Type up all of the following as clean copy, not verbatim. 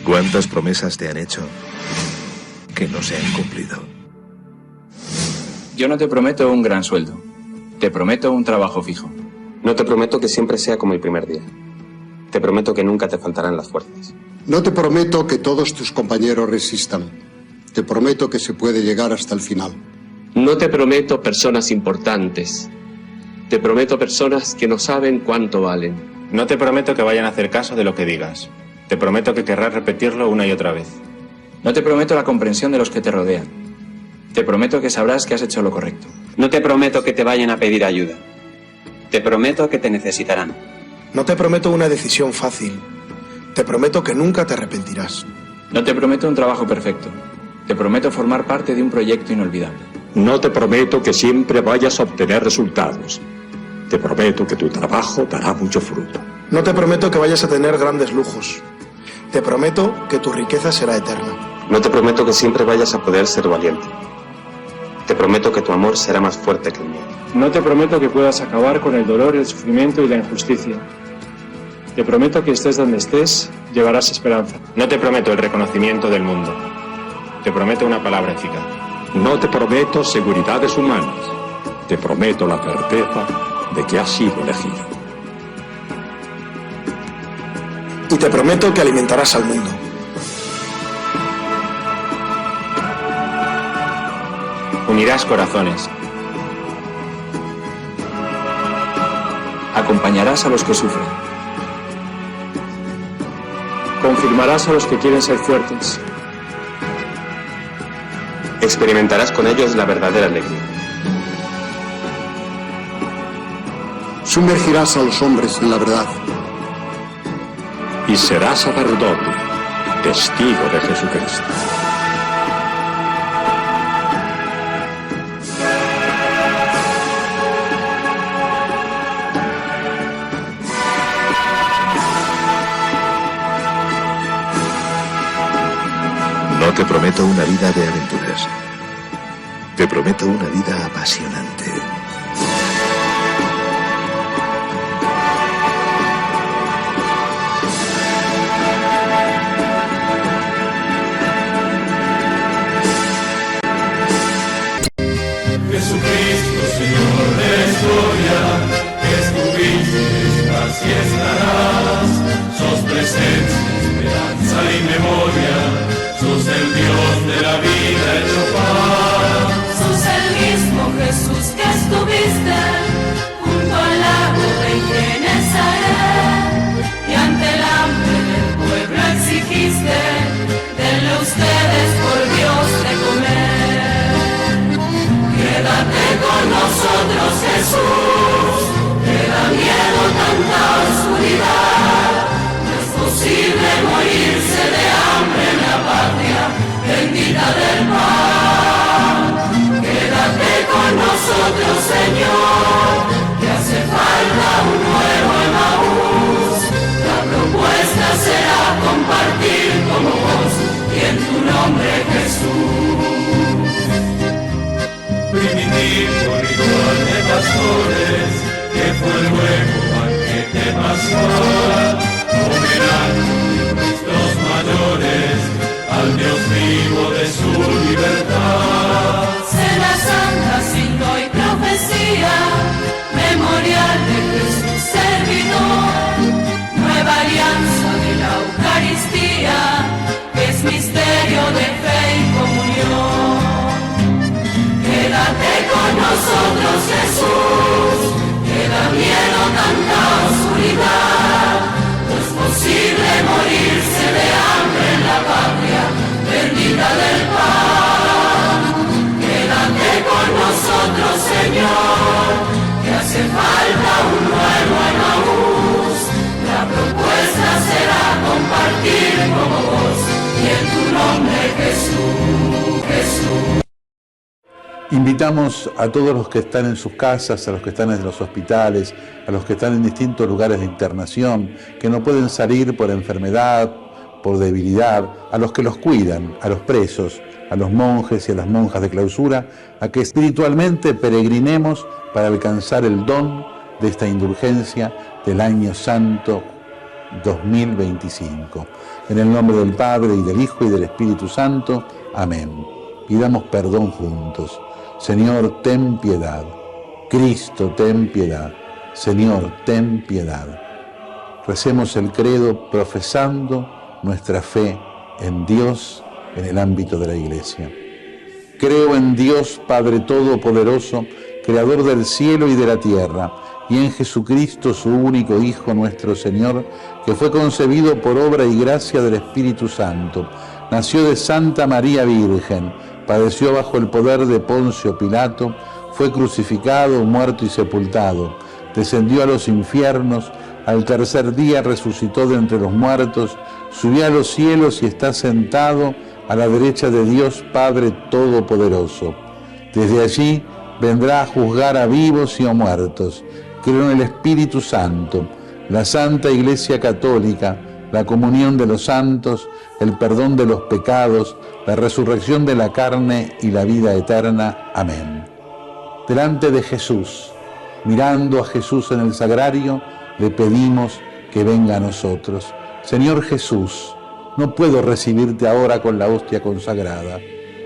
¿Cuántas promesas te han hecho que no se han cumplido? Yo no te prometo un gran sueldo. Te prometo un trabajo fijo. No te prometo que siempre sea como el primer día. Te prometo que nunca te faltarán las fuerzas. No te prometo que todos tus compañeros resistan. Te prometo que se puede llegar hasta el final. No te prometo personas importantes. Te prometo personas que no saben cuánto valen. No te prometo que vayan a hacer caso de lo que digas. Te prometo que querrás repetirlo una y otra vez. No te prometo la comprensión de los que te rodean. Te prometo que sabrás que has hecho lo correcto. No te prometo que te vayan a pedir ayuda. Te prometo que te necesitarán. No te prometo una decisión fácil. Te prometo que nunca te arrepentirás. No te prometo un trabajo perfecto. Te prometo formar parte de un proyecto inolvidable. No te prometo que siempre vayas a obtener resultados. Te prometo que tu trabajo dará mucho fruto. No te prometo que vayas a tener grandes lujos. Te prometo que tu riqueza será eterna. No te prometo que siempre vayas a poder ser valiente. Te prometo que tu amor será más fuerte que el mío. No te prometo que puedas acabar con el dolor, el sufrimiento y la injusticia. Te prometo que estés donde estés, llevarás esperanza. No te prometo el reconocimiento del mundo. Te prometo una palabra eficaz. No te prometo seguridades humanas. Te prometo la certeza de que has sido elegido. Y te prometo que alimentarás al mundo. Unirás corazones. Acompañarás a los que sufren. Confirmarás a los que quieren ser fuertes. Experimentarás con ellos la verdadera alegría. Sumergirás a los hombres en la verdad. Y serás sacerdote, testigo de Jesucristo. No te prometo una vida de aventuras. Te prometo una vida apasionante. Jesucristo, Señor de la historia, que estuviste, estás y estarás. Sos presencia, esperanza y memoria. Sos el Dios de la vida hecho paz. Sos el mismo Jesús que estuviste junto al lago de Genesaret, y ante el hambre del pueblo exigiste, denle ustedes por Dios de comer. Quédate con nosotros, Jesús, te da miedo tanta oscuridad. No es posible morirse de hambre en la patria bendita del pan. Quédate con nosotros, Señor, que hace falta un nuevo Emaús. La propuesta será compartir como vos y en tu nombre, Jesús. Primitivo ritual de pastores, que fue luego banquete pascual, homenaje de nuestros mayores al Dios vivo de su libertad. Cena santa, signo y profecía, memorial de Jesús servidor, nueva alianza de la Eucaristía, que es misterio de fe y comunión. Quédate con nosotros, Jesús, que da miedo tanta oscuridad. No es posible morirse de hambre en la patria bendita del pan. Quédate con nosotros, Señor, que hace falta un nuevo Emaús. La propuesta será compartir como vos y en tu nombre, Jesús, Jesús. Invitamos a todos los que están en sus casas, a los que están en los hospitales, a los que están en distintos lugares de internación, que no pueden salir por enfermedad, por debilidad, a los que los cuidan, a los presos, a los monjes y a las monjas de clausura, a que espiritualmente peregrinemos para alcanzar el don de esta indulgencia del año santo 2025. En el nombre del Padre, y del Hijo, y del Espíritu Santo. Amén. Pidamos perdón juntos. Señor, ten piedad. Cristo, ten piedad. Señor, ten piedad. Recemos el credo profesando nuestra fe en Dios en el ámbito de la Iglesia. Creo en Dios Padre Todopoderoso, Creador del cielo y de la tierra, y en Jesucristo, su único Hijo, nuestro Señor, que fue concebido por obra y gracia del Espíritu Santo. Nació de Santa María Virgen, padeció bajo el poder de Poncio Pilato, fue crucificado, muerto y sepultado, descendió a los infiernos, al tercer día resucitó de entre los muertos, subió a los cielos y está sentado a la derecha de Dios Padre Todopoderoso. Desde allí vendrá a juzgar a vivos y a muertos. Creo en el Espíritu Santo, la Santa Iglesia Católica, la comunión de los santos, el perdón de los pecados, la resurrección de la carne y la vida eterna. Amén. Delante de Jesús, mirando a Jesús en el sagrario, le pedimos que venga a nosotros. Señor Jesús, no puedo recibirte ahora con la hostia consagrada,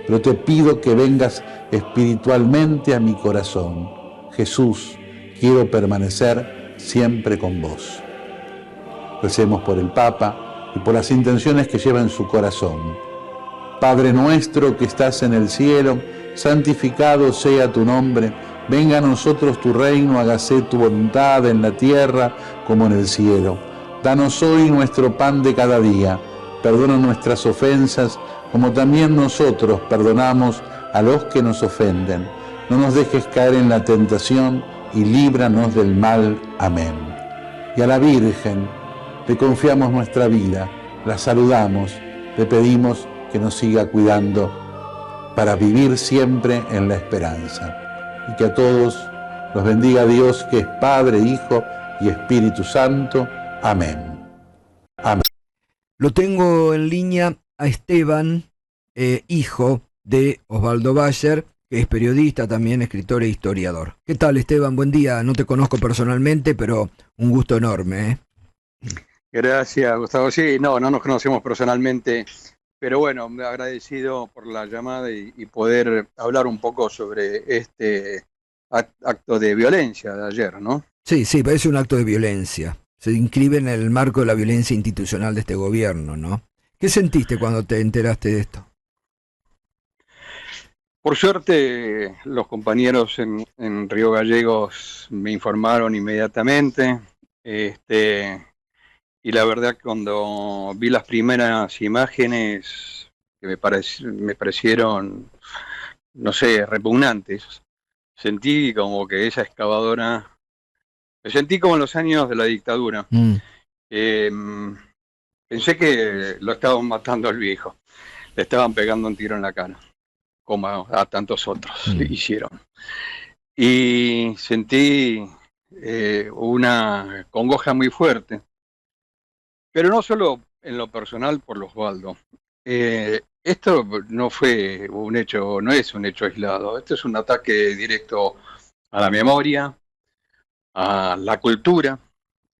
pero te pido que vengas espiritualmente a mi corazón. Jesús, quiero permanecer siempre con vos. Recemos por el Papa y por las intenciones que lleva en su corazón. Padre nuestro que estás en el cielo, santificado sea tu nombre. Venga a nosotros tu reino, hágase tu voluntad en la tierra como en el cielo. Danos hoy nuestro pan de cada día. Perdona nuestras ofensas, como también nosotros perdonamos a los que nos ofenden. No nos dejes caer en la tentación y líbranos del mal. Amén. Y a la Virgen le confiamos nuestra vida, la saludamos, le pedimos que nos siga cuidando para vivir siempre en la esperanza. Y que a todos los bendiga Dios, que es Padre, Hijo y Espíritu Santo. Amén. Amén. Lo tengo en línea a Esteban, hijo de Osvaldo Bayer, que es periodista, también escritor e historiador. ¿Qué tal, Esteban? Buen día. No te conozco personalmente, pero un gusto enorme, ¿eh? Gracias, Gustavo. Sí, no nos conocemos personalmente, pero bueno, agradecido por la llamada y poder hablar un poco sobre este acto de violencia de ayer, ¿no? Sí, parece un acto de violencia. Se inscribe en el marco de la violencia institucional de este gobierno, ¿no? ¿Qué sentiste cuando te enteraste de esto? Por suerte, los compañeros en Río Gallegos me informaron inmediatamente. Y la verdad que cuando vi las primeras imágenes que me parecieron, no sé, repugnantes, sentí como que esa excavadora, me sentí como en los años de la dictadura. Pensé que lo estaban matando al viejo, le estaban pegando un tiro en la cara, como a tantos otros hicieron. Y sentí una congoja muy fuerte. Pero no solo en lo personal por los Osvaldo. Esto no fue un hecho, no es un hecho aislado. Esto es un ataque directo a la memoria, a la cultura.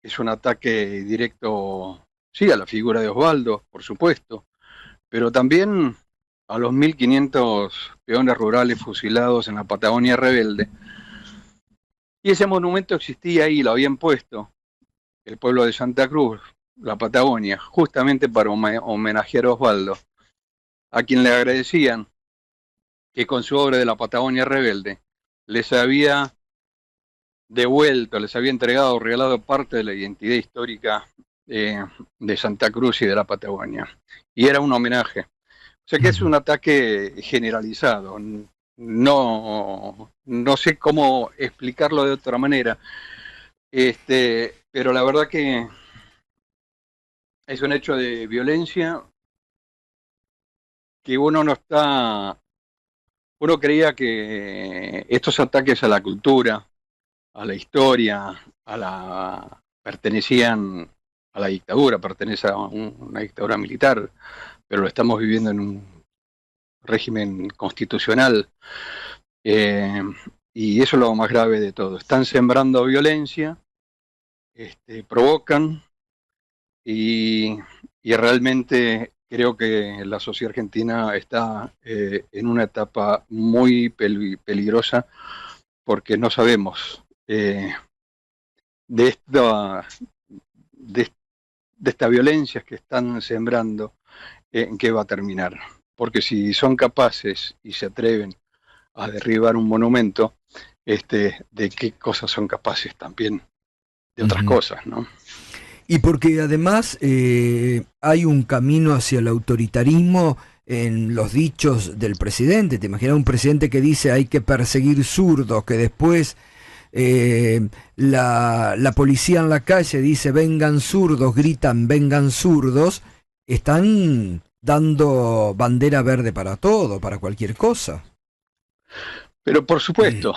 Es un ataque directo, sí, a la figura de Osvaldo, por supuesto, pero también a los 1.500 peones rurales fusilados en la Patagonia rebelde. Y ese monumento existía ahí, lo habían puesto el pueblo de Santa Cruz, la Patagonia, justamente para homenajear a Osvaldo, a quien le agradecían que con su obra de la Patagonia Rebelde les había devuelto, les había entregado, regalado parte de la identidad histórica de Santa Cruz y de la Patagonia. Y era un homenaje. O sea que es un ataque generalizado. No sé cómo explicarlo de otra manera. Pero la verdad que es un hecho de violencia que uno creía que estos ataques a la cultura, a la historia, pertenecían a la dictadura, pertenece a una dictadura militar, pero lo estamos viviendo en un régimen constitucional, y eso es lo más grave de todo. Están sembrando violencia, provocan, y realmente creo que la sociedad argentina está en una etapa muy peligrosa porque no sabemos de esta violencia que están sembrando en qué va a terminar. Porque si son capaces y se atreven a derribar un monumento, de qué cosas son capaces también de otras cosas, ¿no? Y porque además hay un camino hacia el autoritarismo en los dichos del presidente. ¿Te imaginas un presidente que dice hay que perseguir zurdos, que después la policía en la calle dice vengan zurdos, gritan vengan zurdos? Están dando bandera verde para todo, para cualquier cosa. Pero por supuesto,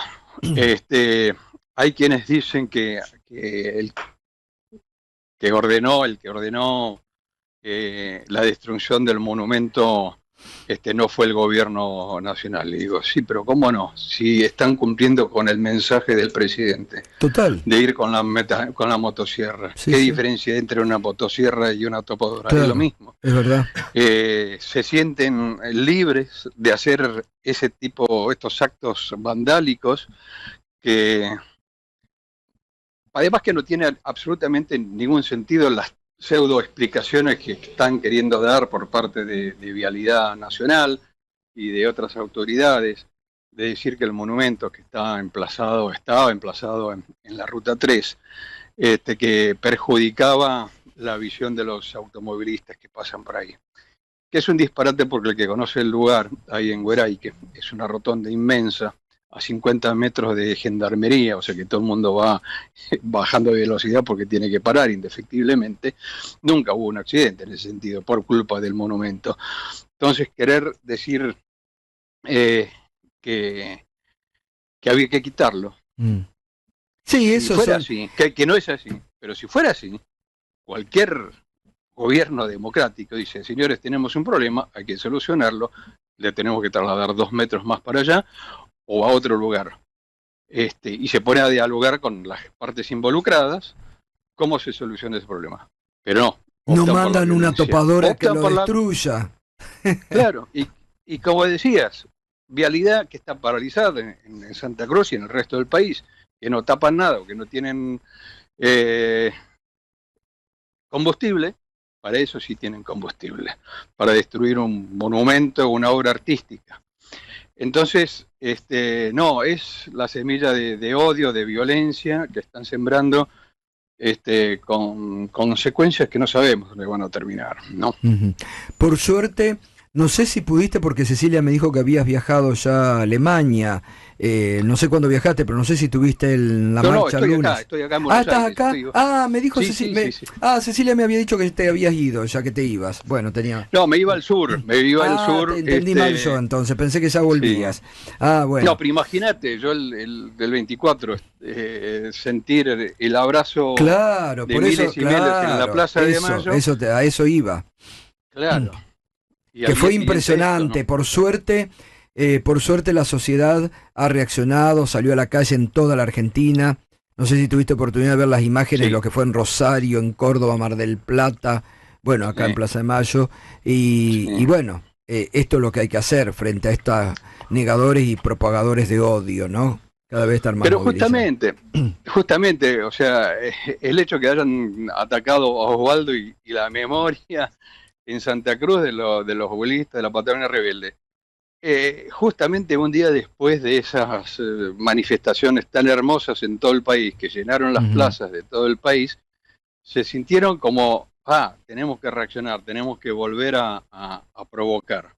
hay quienes dicen que el que ordenó la destrucción del monumento no fue el gobierno nacional. Y digo, sí, pero ¿cómo no? Si están cumpliendo con el mensaje del presidente. Total. De ir con la motosierra. Sí, ¿Qué sí. diferencia entre una motosierra y una topadora? Claro, es lo mismo. Es verdad. Se sienten libres de hacer estos actos vandálicos que además que no tiene absolutamente ningún sentido las pseudo explicaciones que están queriendo dar por parte de Vialidad Nacional y de otras autoridades, de decir que el monumento que estaba emplazado en la Ruta 3, que perjudicaba la visión de los automovilistas que pasan por ahí. Que es un disparate porque el que conoce el lugar, ahí en Güeray, que es una rotonda inmensa, a 50 metros de gendarmería, o sea que todo el mundo va bajando de velocidad porque tiene que parar indefectiblemente. Nunca hubo un accidente en ese sentido, por culpa del monumento. Entonces, querer decir que había que quitarlo. Sí, eso si fuera así, que no es así, pero si fuera así, cualquier gobierno democrático dice, señores, tenemos un problema, hay que solucionarlo, le tenemos que trasladar 2 metros más para allá, o a otro lugar, y se pone a dialogar con las partes involucradas cómo se soluciona ese problema. Pero no mandan una topadora que lo destruya. Claro, y como decías, Vialidad que está paralizada en Santa Cruz y en el resto del país, que no tapan nada, que no tienen combustible, para eso sí tienen combustible, para destruir un monumento, una obra artística. Entonces, no, es la semilla de odio, de violencia que están sembrando con consecuencias que no sabemos dónde van a terminar, ¿no? Por suerte, no sé si pudiste, porque Cecilia me dijo que habías viajado ya a Alemania. No sé cuándo viajaste, pero no sé si tuviste la marcha el lunes. Estoy acá en Buenos Aires. ¿Estás acá? Me dijo Cecilia. Sí. Cecilia me había dicho que te habías ido, ya que te ibas. Bueno, tenía. No, me iba al sur. Te entendí mal yo, entonces pensé que ya volvías. Sí. Bueno. No, pero imagínate, yo el del 24 sentir el abrazo de por miles y miles en la Plaza de Mayo. A eso iba. Claro. Que fue impresionante, ¿no? Por suerte la sociedad ha reaccionado, salió a la calle en toda la Argentina. No sé si tuviste oportunidad de ver las imágenes de lo que fue en Rosario, en Córdoba, Mar del Plata, bueno, acá en Plaza de Mayo. Y bueno, esto es lo que hay que hacer frente a estos negadores y propagadores de odio, ¿no? Cada vez estar más Pero justamente, o sea, el hecho que hayan atacado a Osvaldo y la memoria en Santa Cruz de los bolistas de la Patagonia Rebelde, justamente un día después de esas manifestaciones tan hermosas en todo el país, que llenaron las plazas de todo el país, se sintieron como, tenemos que reaccionar, tenemos que volver a provocar.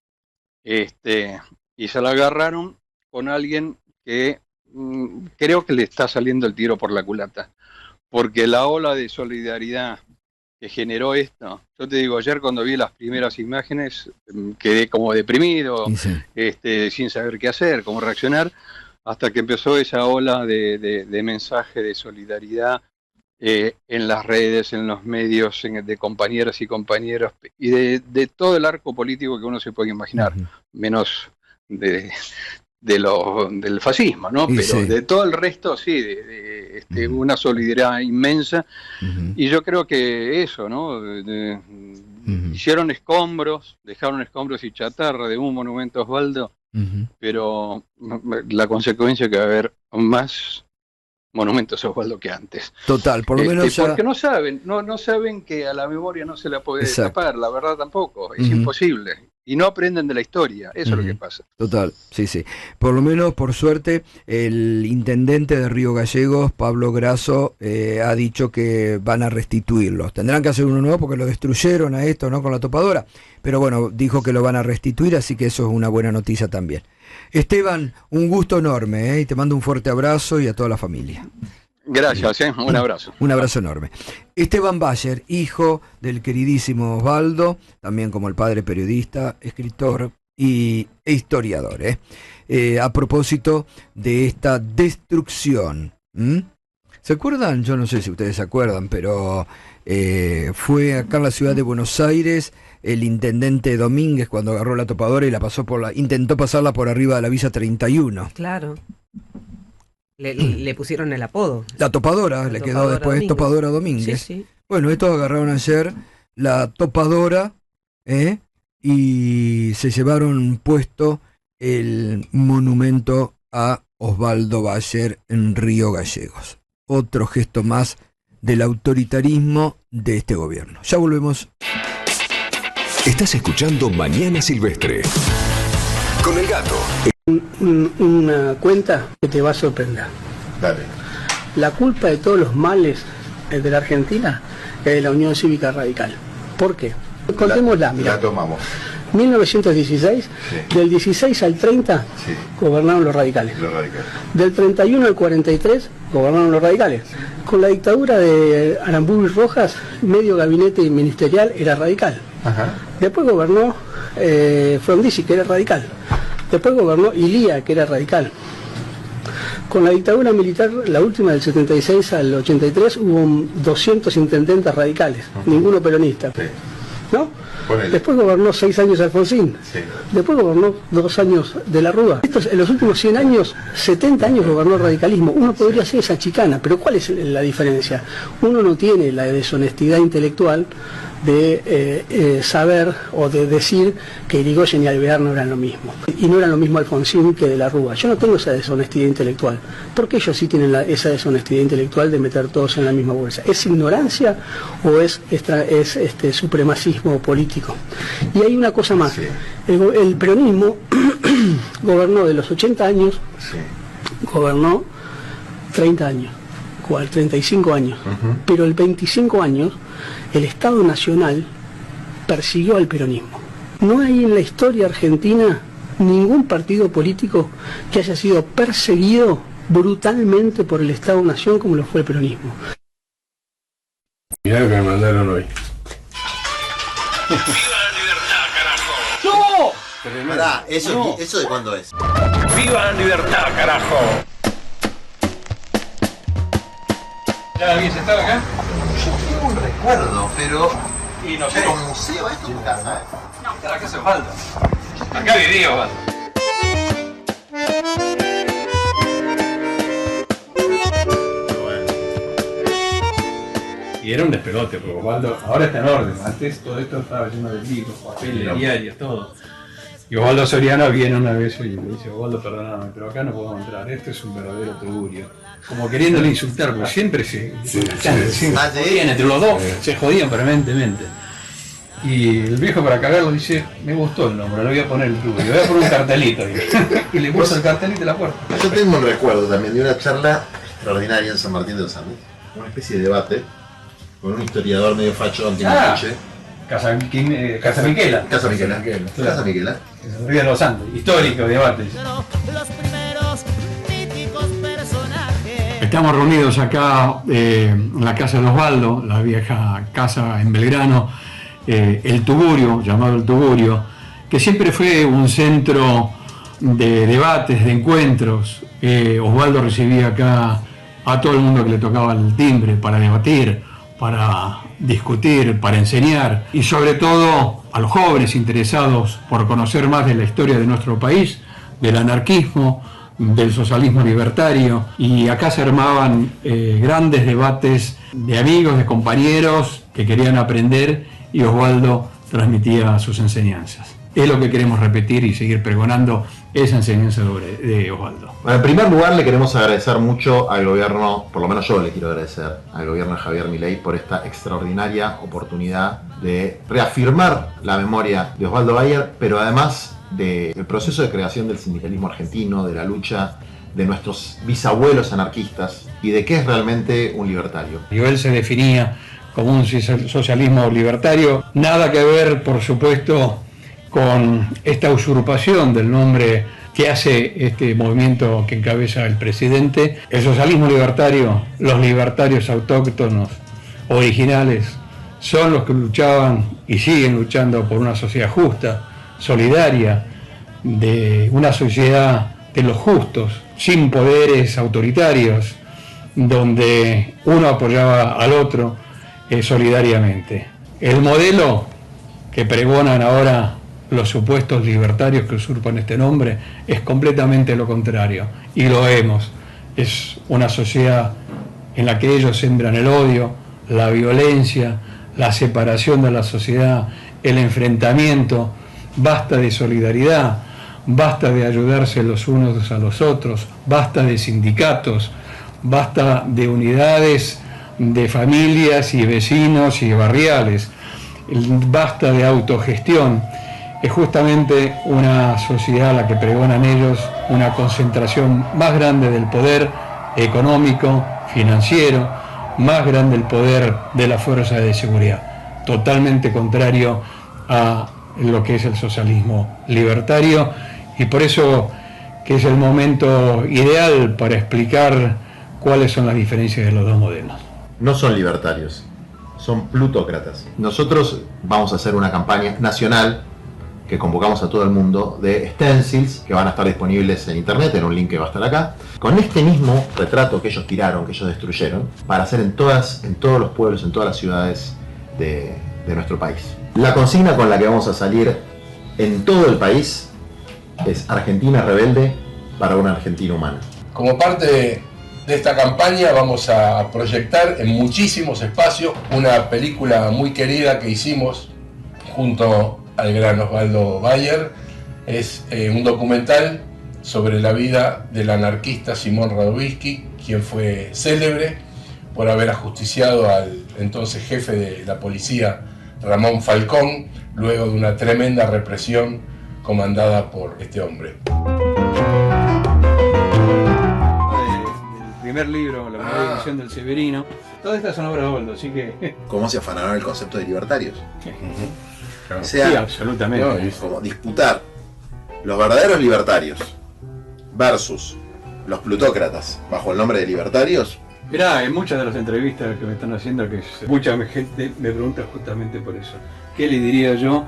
Y se la agarraron con alguien que creo que le está saliendo el tiro por la culata, porque la ola de solidaridad que generó esto, yo te digo, ayer cuando vi las primeras imágenes quedé como deprimido, sin saber qué hacer, cómo reaccionar, hasta que empezó esa ola de mensaje de solidaridad en las redes, en los medios, de compañeras y compañeros, y de todo el arco político que uno se puede imaginar, menos de del fascismo, ¿no? Y Pero sí. de todo el resto, sí, una solidaridad inmensa. Y yo creo que eso, ¿no? Hicieron escombros, dejaron escombros y chatarra de un monumento a Osvaldo, pero la consecuencia es que va a haber más monumentos a Osvaldo que antes. Total, por lo menos ya... Porque no saben que a la memoria no se la puede escapar, la verdad tampoco, es imposible. Y no aprenden de la historia, eso es lo que pasa. Total, sí, sí. Por lo menos, por suerte, el intendente de Río Gallegos, Pablo Grasso, ha dicho que van a restituirlos. Tendrán que hacer uno nuevo porque lo destruyeron a esto, ¿no? Con la topadora. Pero bueno, dijo que lo van a restituir, así que eso es una buena noticia también. Esteban, un gusto enorme, y te mando un fuerte abrazo y a toda la familia. Gracias, un abrazo. Un abrazo enorme. Esteban Bayer, hijo del queridísimo Osvaldo, también como el padre periodista, escritor e historiador. A propósito de esta destrucción. ¿Se acuerdan? Yo no sé si ustedes se acuerdan, pero fue acá en la ciudad de Buenos Aires el intendente Domínguez cuando agarró la topadora y intentó pasarla por arriba de la Villa 31. Claro. Le pusieron el apodo. La topadora, le quedó después Domínguez. Topadora Domínguez. Sí, sí. Bueno, estos agarraron ayer la topadora y se llevaron puesto el monumento a Osvaldo Bayer en Río Gallegos. Otro gesto más del autoritarismo de este gobierno. Ya volvemos. Estás escuchando Mañana Silvestre con el Gato. Una cuenta que te va a sorprender. Dale. La culpa de todos los males de la Argentina es de la Unión Cívica Radical. ¿Por qué? Contémosla, mira. La tomamos. 1916, del 16 al 30 gobernaron los radicales. Del 31 al 43 gobernaron los radicales. Con la dictadura de Aramburu y Rojas, medio gabinete ministerial era radical. Después gobernó Frondizi, que era radical. Después gobernó Ilía, que era radical. Con la dictadura militar, la última del 76 al 83, hubo 200 intendentes radicales, ninguno peronista. ¿No? Después gobernó 6 años Alfonsín. Después gobernó 2 años de la Rúa. En los últimos 100 años, 70 años gobernó el radicalismo. Uno podría hacer esa chicana, pero ¿cuál es la diferencia? Uno no tiene la deshonestidad intelectual de saber o de decir que Irigoyen y Alvear no eran lo mismo. Y no eran lo mismo Alfonsín que de la Rúa. Yo no tengo esa deshonestidad intelectual. ¿Por qué ellos sí tienen esa deshonestidad intelectual de meter todos en la misma bolsa? ¿Es ignorancia o es supremacismo político? Y hay una cosa más. El peronismo gobernó de los 80 años, gobernó 30 años, 35 años. Pero el 25 años el Estado Nacional persiguió al peronismo. No hay en la historia argentina ningún partido político que haya sido perseguido brutalmente por el Estado Nación como lo fue el peronismo. Mirá lo que me mandaron hoy. ¡No! Pará, ¿eso de cuándo es? ¡Viva la libertad, carajo! ¿Ya habías estado acá? Yo tengo un recuerdo, pero... Y no sé. ¿Pero museo esto en casa? No, para qué hace falta. Acá vivía Osvaldo. Y era un despelote, porque Osvaldo ahora está en orden. Antes todo esto estaba lleno de libros, papeles, diarios, todo. Y Osvaldo Soriano viene una vez y le dice: Osvaldo, perdóname, pero acá no podemos entrar, esto es un verdadero tugurio. Como queriéndole insultar, porque siempre se jodían entre los dos, se jodían permanentemente. Y el viejo, para cagarlo, dice: me gustó el nombre, le voy a poner el tugurio, le voy a poner un cartelito. Y le puso el cartelito en la puerta. Yo tengo un recuerdo también de una charla extraordinaria en San Martín de los Andes, una especie de debate con un historiador medio facho antimapuche. Casa Miquela. Casa Miquela. Casa Miquela. Río de los Andes, histórico debate. Estamos reunidos acá en la casa de Osvaldo, la vieja casa en Belgrano, el Tugurio, llamado el Tugurio, que siempre fue un centro de debates, de encuentros. Osvaldo recibía acá a todo el mundo que le tocaba el timbre para debatir, para discutir, para enseñar, y sobre todo a los jóvenes interesados por conocer más de la historia de nuestro país, del anarquismo, del socialismo libertario, y acá se armaban grandes debates de amigos, de compañeros que querían aprender, y Osvaldo transmitía sus enseñanzas. Es lo que queremos repetir y seguir pregonando esa enseñanza de Osvaldo. Bueno, en primer lugar le queremos agradecer mucho al gobierno, por lo menos yo le quiero agradecer al gobierno de Javier Milei por esta extraordinaria oportunidad de reafirmar la memoria de Osvaldo Bayer, pero además del proceso de creación del sindicalismo argentino, de la lucha de nuestros bisabuelos anarquistas y de qué es realmente un libertario. Y él se definía como un socialismo libertario, nada que ver, por supuesto, con esta usurpación del nombre que hace este movimiento que encabeza el presidente. El socialismo libertario, los libertarios autóctonos, originales, son los que luchaban y siguen luchando por una sociedad justa, solidaria, de una sociedad de los justos, sin poderes autoritarios, donde uno apoyaba al otro solidariamente. El modelo que pregonan ahora los supuestos libertarios que usurpan este nombre es completamente lo contrario, y lo vemos. Es una sociedad en la que ellos sembran el odio, la violencia, la separación de la sociedad, el enfrentamiento. Basta de solidaridad, basta de ayudarse los unos a los otros, basta de sindicatos, basta de unidades de familias y vecinos y barriales, basta de autogestión. Es justamente una sociedad a la que pregonan ellos una concentración más grande del poder económico, financiero, más grande el poder de la fuerza de seguridad, totalmente contrario a lo que es el socialismo libertario, y por eso que es el momento ideal para explicar cuáles son las diferencias de los dos modelos. No son libertarios, son plutócratas. Nosotros vamos a hacer una campaña nacional que convocamos a todo el mundo de stencils que van a estar disponibles en internet, en un link que va a estar acá, con este mismo retrato que ellos tiraron, que ellos destruyeron, para hacer en todos los pueblos, en todas las ciudades de nuestro país. La consigna con la que vamos a salir en todo el país es Argentina rebelde para una Argentina humana. Como parte de esta campaña vamos a proyectar en muchísimos espacios una película muy querida que hicimos junto al gran Osvaldo Bayer. Es un documental sobre la vida del anarquista Simón Radovisky, quien fue célebre por haber ajusticiado al entonces jefe de la policía Ramón Falcón, luego de una tremenda represión comandada por este hombre. El primer libro, la primera edición del Severino, todas estas son obras de Osvaldo, así que... ¿Cómo se afanaron el concepto de libertarios? O Sí, sea, absolutamente. como disputar los verdaderos libertarios versus los plutócratas bajo el nombre de libertarios. Mirá, en muchas de las entrevistas que me están haciendo, que mucha gente me pregunta justamente por eso. ¿Qué le diría yo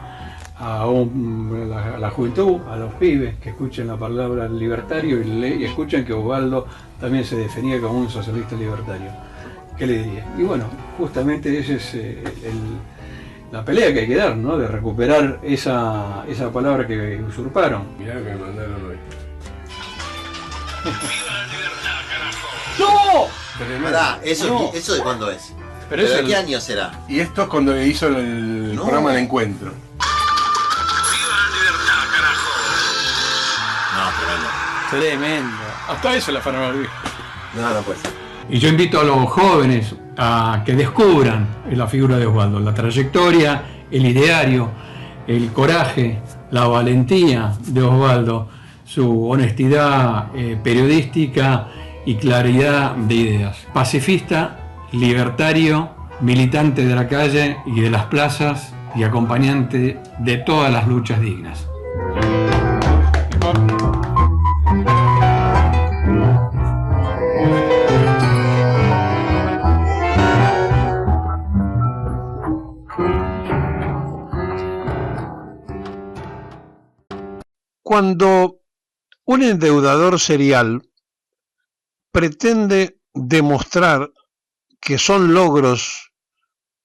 a la juventud, a los pibes que escuchen la palabra libertario y escuchen que Osvaldo también se definía como un socialista libertario? ¿Qué le diría? Y bueno, justamente ese es la pelea que hay que dar, ¿no? De recuperar esa palabra que usurparon. Mirá lo que me mandaron hoy. ¡No! Pará, ¿eso de cuándo es? Pero ¿De qué año será? Y esto es cuando hizo el programa de encuentro. No, tremendo. Tremendo. Hasta eso la farmacia. No puede ser. Y yo invito a los jóvenes a que descubran la figura de Osvaldo, la trayectoria, el ideario, el coraje, la valentía de Osvaldo, su honestidad periodística y claridad de ideas. Pacifista, libertario, militante de la calle y de las plazas y acompañante de todas las luchas dignas. Cuando un endeudador serial pretende demostrar que son logros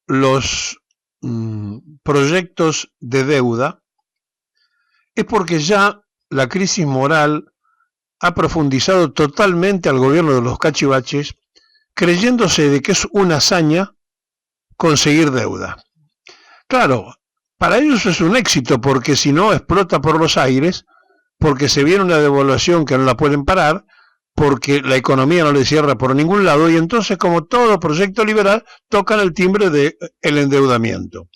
los proyectos de deuda, es porque ya la crisis moral ha profundizado totalmente al gobierno de los cachivaches, creyéndose de que es una hazaña conseguir deuda. Claro, para ellos es un éxito, porque si no explota por los aires, porque se viene una devaluación que no la pueden parar, porque la economía no le cierra por ningún lado, y entonces, como todo proyecto liberal, tocan el timbre del endeudamiento.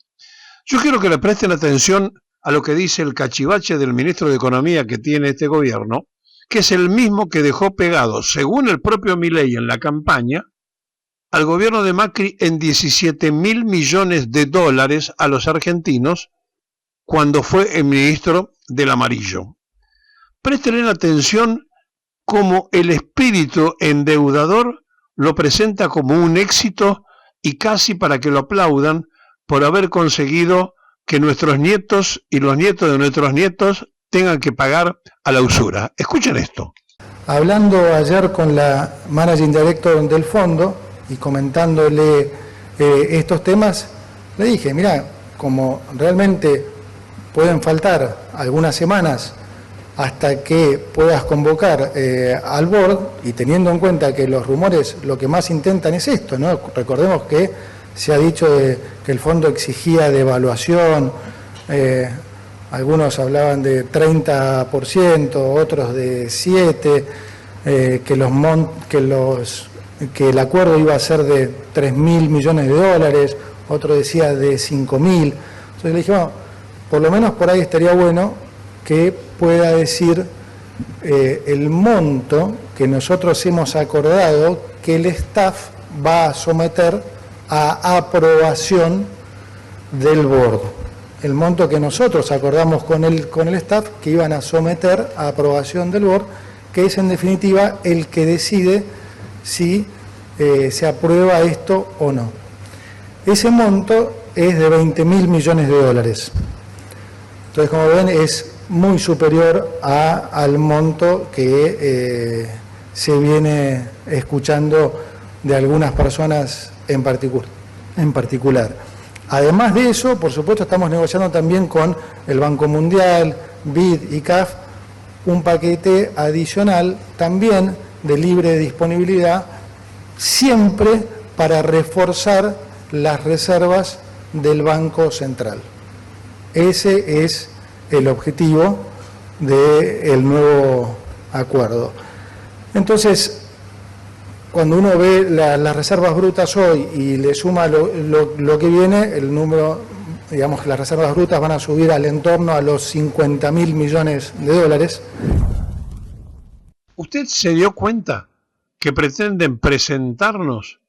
Yo quiero que le presten atención a lo que dice el cachivache del ministro de Economía que tiene este gobierno, que es el mismo que dejó pegado, según el propio Milei en la campaña, al gobierno de Macri en 17.000 millones de dólares a los argentinos cuando fue el ministro del amarillo. Presten atención cómo el espíritu endeudador lo presenta como un éxito y casi para que lo aplaudan por haber conseguido que nuestros nietos y los nietos de nuestros nietos tengan que pagar a la usura. Escuchen esto. Hablando ayer con la Managing Director del fondo y comentándole estos temas, le dije, mira, como realmente pueden faltar algunas semanas hasta que puedas convocar al board, y teniendo en cuenta que los rumores lo que más intentan es esto, ¿no? Recordemos que se ha dicho que el fondo exigía devaluación, algunos hablaban de 30%, otros de 7%, que el acuerdo iba a ser de 3.000 millones de dólares, otro decía de 5.000. Entonces le dije, bueno, por lo menos por ahí estaría bueno que pueda decir el monto que nosotros hemos acordado que el staff va a someter a aprobación del board. El monto que nosotros acordamos con el staff que iban a someter a aprobación del board, que es en definitiva el que decide si se aprueba esto o no. Ese monto es de 20.000 millones de dólares. Entonces, como ven, es muy superior al monto que se viene escuchando de algunas personas en particular. Además de eso, por supuesto, estamos negociando también con el Banco Mundial, BID y CAF, un paquete adicional también de libre disponibilidad, siempre para reforzar las reservas del Banco Central. Ese es el objetivo del nuevo acuerdo. Entonces, cuando uno ve las reservas brutas hoy y le suma lo que viene, el número, digamos que las reservas brutas van a subir al entorno a los 50.000 millones de dólares. ¿Usted se dio cuenta que pretenden presentarnos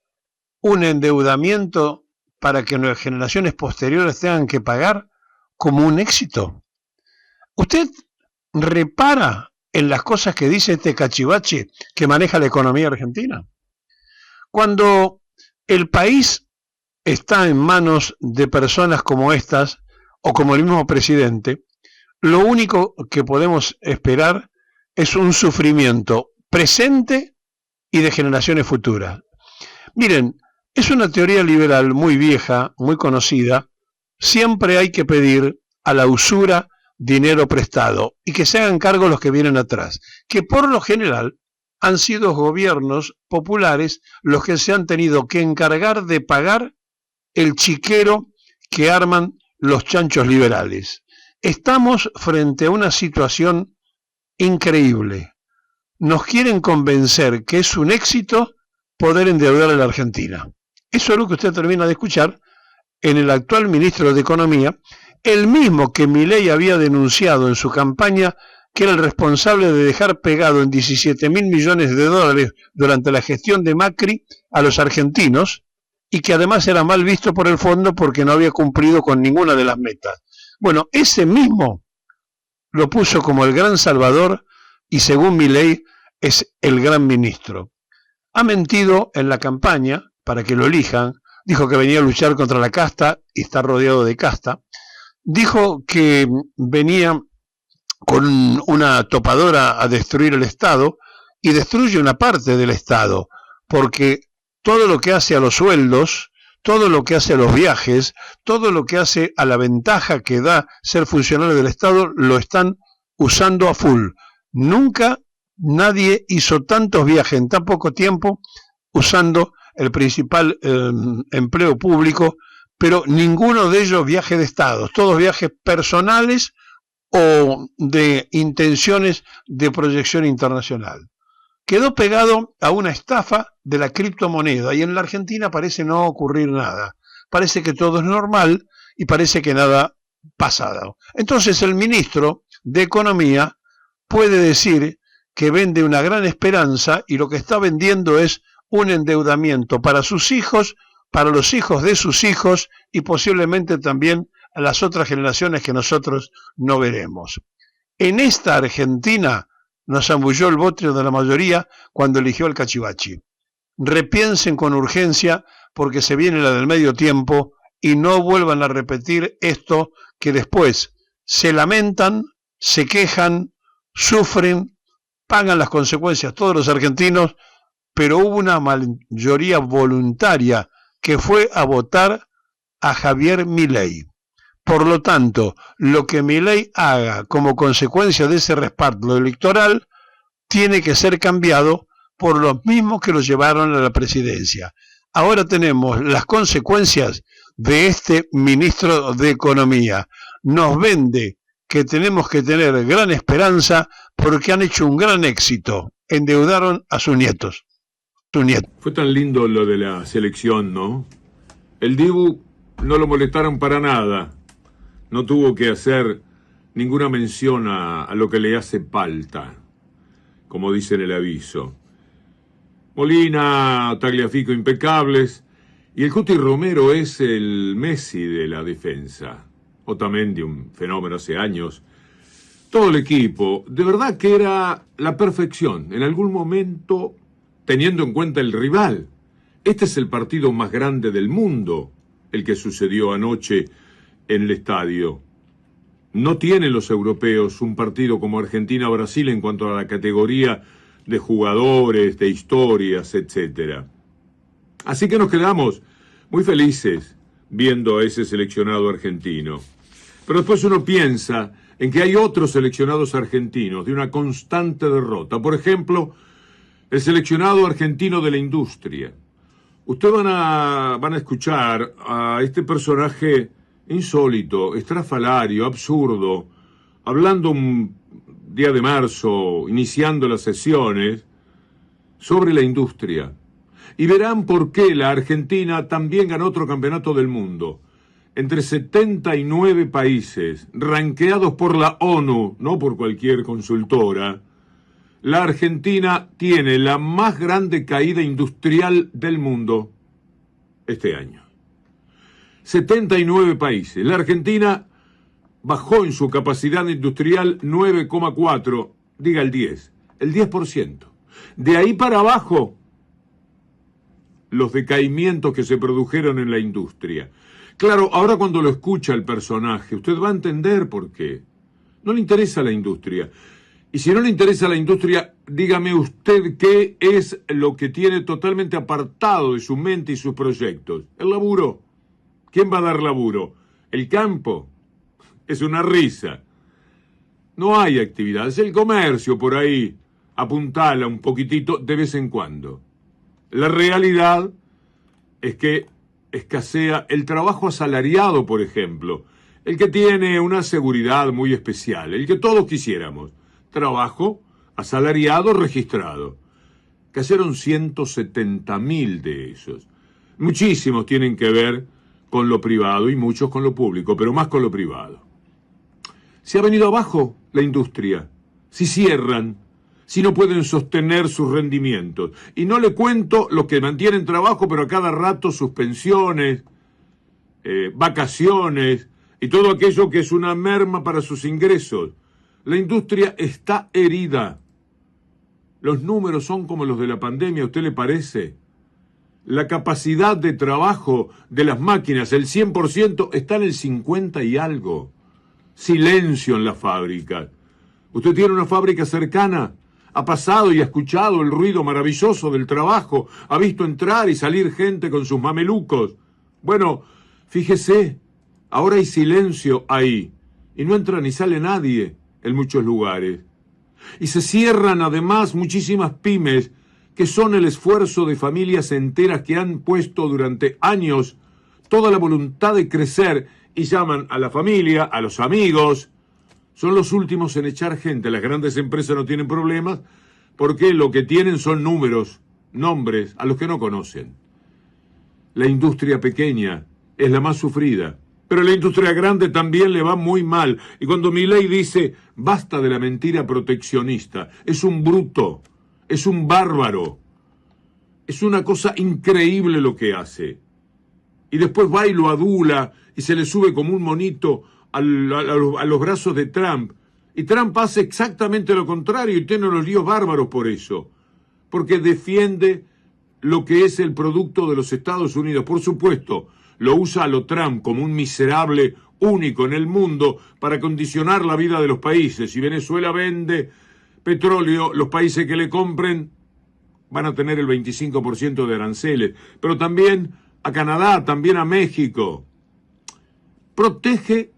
un endeudamiento para que las generaciones posteriores tengan que pagar como un éxito? ¿Usted repara en las cosas que dice este cachivache que maneja la economía argentina? Cuando el país está en manos de personas como estas, o como el mismo presidente, lo único que podemos esperar es un sufrimiento presente y de generaciones futuras. Miren, es una teoría liberal muy vieja, muy conocida. Siempre hay que pedir a la usura dinero prestado y que se hagan cargo los que vienen atrás, que por lo general han sido gobiernos populares los que se han tenido que encargar de pagar el chiquero que arman los chanchos liberales. Estamos frente a una situación increíble. Nos quieren convencer que es un éxito poder endeudar a la Argentina. Eso es lo que usted termina de escuchar en el actual ministro de Economía, el mismo que Milei había denunciado en su campaña que era el responsable de dejar pegado en 17.000 millones de dólares durante la gestión de Macri a los argentinos, y que además era mal visto por el fondo porque no había cumplido con ninguna de las metas. Bueno, ese mismo lo puso como el gran salvador y según Milei es el gran ministro. Ha mentido en la campaña para que lo elijan, dijo que venía a luchar contra la casta y está rodeado de casta, dijo que venía con una topadora a destruir el Estado y destruye una parte del Estado, porque todo lo que hace a los sueldos, todo lo que hace a los viajes, todo lo que hace a la ventaja que da ser funcionario del Estado, lo están usando a full. Nunca nadie hizo tantos viajes en tan poco tiempo usando el principal empleo público, pero ninguno de ellos viajes de Estado, todos viajes personales o de intenciones de proyección internacional. Quedó pegado a una estafa de la criptomoneda y en la Argentina parece no ocurrir nada. Parece que todo es normal y parece que nada pasa. Entonces el ministro de Economía puede decir que vende una gran esperanza y lo que está vendiendo es un endeudamiento para sus hijos, para los hijos de sus hijos y posiblemente también a las otras generaciones que nosotros no veremos. En esta Argentina nos zambulló el botrio de la mayoría cuando eligió el cachivachi. Repiensen con urgencia porque se viene la del medio tiempo y no vuelvan a repetir esto que después se lamentan, se quejan, sufren, pagan las consecuencias todos los argentinos, pero hubo una mayoría voluntaria que fue a votar a Javier Milei. Por lo tanto, lo que Milei haga como consecuencia de ese respaldo electoral tiene que ser cambiado por los mismos que lo llevaron a la presidencia. Ahora tenemos las consecuencias de este ministro de Economía. Nos vende que tenemos que tener gran esperanza porque han hecho un gran éxito. Endeudaron a sus nietos. Fue tan lindo lo de la selección, ¿no? El Dibu no lo molestaron para nada. No tuvo que hacer ninguna mención a lo que le hace falta, como dice en el aviso. Molina, Tagliafico impecables, y el Cuti Romero es el Messi de la defensa. Otamendi, un fenómeno hace años. Todo el equipo, de verdad que era la perfección. En algún momento, teniendo en cuenta el rival, este es el partido más grande del mundo, el que sucedió anoche en el estadio. No tienen los europeos un partido como Argentina-Brasil en cuanto a la categoría de jugadores, de historias, etc. Así que nos quedamos muy felices viendo a ese seleccionado argentino. Pero después uno piensa en que hay otros seleccionados argentinos de una constante derrota. Por ejemplo, el seleccionado argentino de la industria. Ustedes van a escuchar a este personaje insólito, estrafalario, absurdo, hablando un día de marzo, iniciando las sesiones, sobre la industria. Y verán por qué la Argentina también ganó otro campeonato del mundo. Entre 79 países, ranqueados por la ONU, no por cualquier consultora, la Argentina tiene la más grande caída industrial del mundo este año. 79 países. La Argentina bajó en su capacidad industrial 9,4, diga el 10%. De ahí para abajo, los decaimientos que se produjeron en la industria. Claro, ahora cuando lo escucha el personaje, usted va a entender por qué. No le interesa la industria. Y si no le interesa la industria, dígame usted qué es lo que tiene totalmente apartado de su mente y sus proyectos. El laburo. ¿Quién va a dar laburo? ¿El campo? Es una risa. No hay actividades. El comercio por ahí apuntala un poquitito de vez en cuando. La realidad es que escasea el trabajo asalariado, por ejemplo, el que tiene una seguridad muy especial, el que todos quisiéramos. Trabajo asalariado registrado. Cayeron 170.000 de esos. Muchísimos tienen que ver con lo privado y muchos con lo público, pero más con lo privado. Se ha venido abajo la industria. Si cierran, si no pueden sostener sus rendimientos. Y no le cuento los que mantienen trabajo, pero a cada rato suspensiones, vacaciones y todo aquello que es una merma para sus ingresos. La industria está herida. Los números son como los de la pandemia, ¿a usted le parece? La capacidad de trabajo de las máquinas, el 100%, está en el 50 y algo. Silencio en las fábricas. Usted tiene una fábrica cercana, ha pasado y ha escuchado el ruido maravilloso del trabajo, ha visto entrar y salir gente con sus mamelucos. Bueno, fíjese, ahora hay silencio ahí, y no entra ni sale nadie. en muchos lugares. Y se cierran además muchísimas pymes que son el esfuerzo de familias enteras que han puesto durante años toda la voluntad de crecer y llaman a la familia, a los amigos. Son los últimos en echar gente. Las grandes empresas no tienen problemas porque lo que tienen son números, nombres, a los que no conocen. La industria pequeña es la más sufrida, pero la industria grande también le va muy mal. Y cuando Milei dice, basta de la mentira proteccionista, es un bruto, es un bárbaro, es una cosa increíble lo que hace. Y después va y lo adula y se le sube como un monito a los brazos de Trump. Y Trump hace exactamente lo contrario y tiene los líos bárbaros por eso. Porque defiende lo que es el producto de los Estados Unidos. Por supuesto, lo usa a lo Trump como un miserable único en el mundo para condicionar la vida de los países. Si Venezuela vende petróleo, los países que le compren van a tener el 25% de aranceles. Pero también a Canadá, también a México. Protege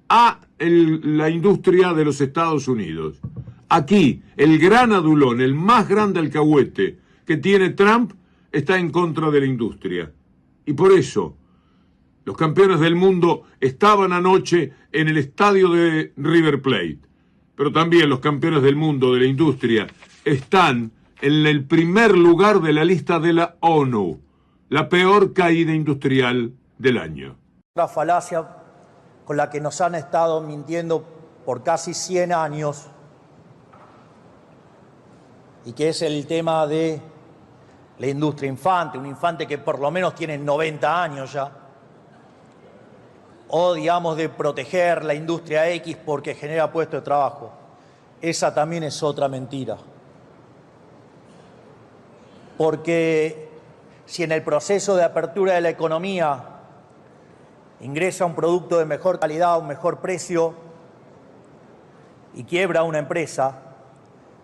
a la industria de los Estados Unidos. Aquí, el gran adulón, el más grande alcahuete que tiene Trump, está en contra de la industria. Y por eso, los campeones del mundo estaban anoche en el estadio de River Plate. Pero también los campeones del mundo de la industria están en el primer lugar de la lista de la ONU. La peor caída industrial del año. Otra falacia con la que nos han estado mintiendo por casi 100 años y que es el tema de la industria infante, un infante que por lo menos tiene 90 años ya, o digamos de proteger la industria X porque genera puestos de trabajo. Esa también es otra mentira. Porque si en el proceso de apertura de la economía ingresa un producto de mejor calidad, un mejor precio y quiebra una empresa,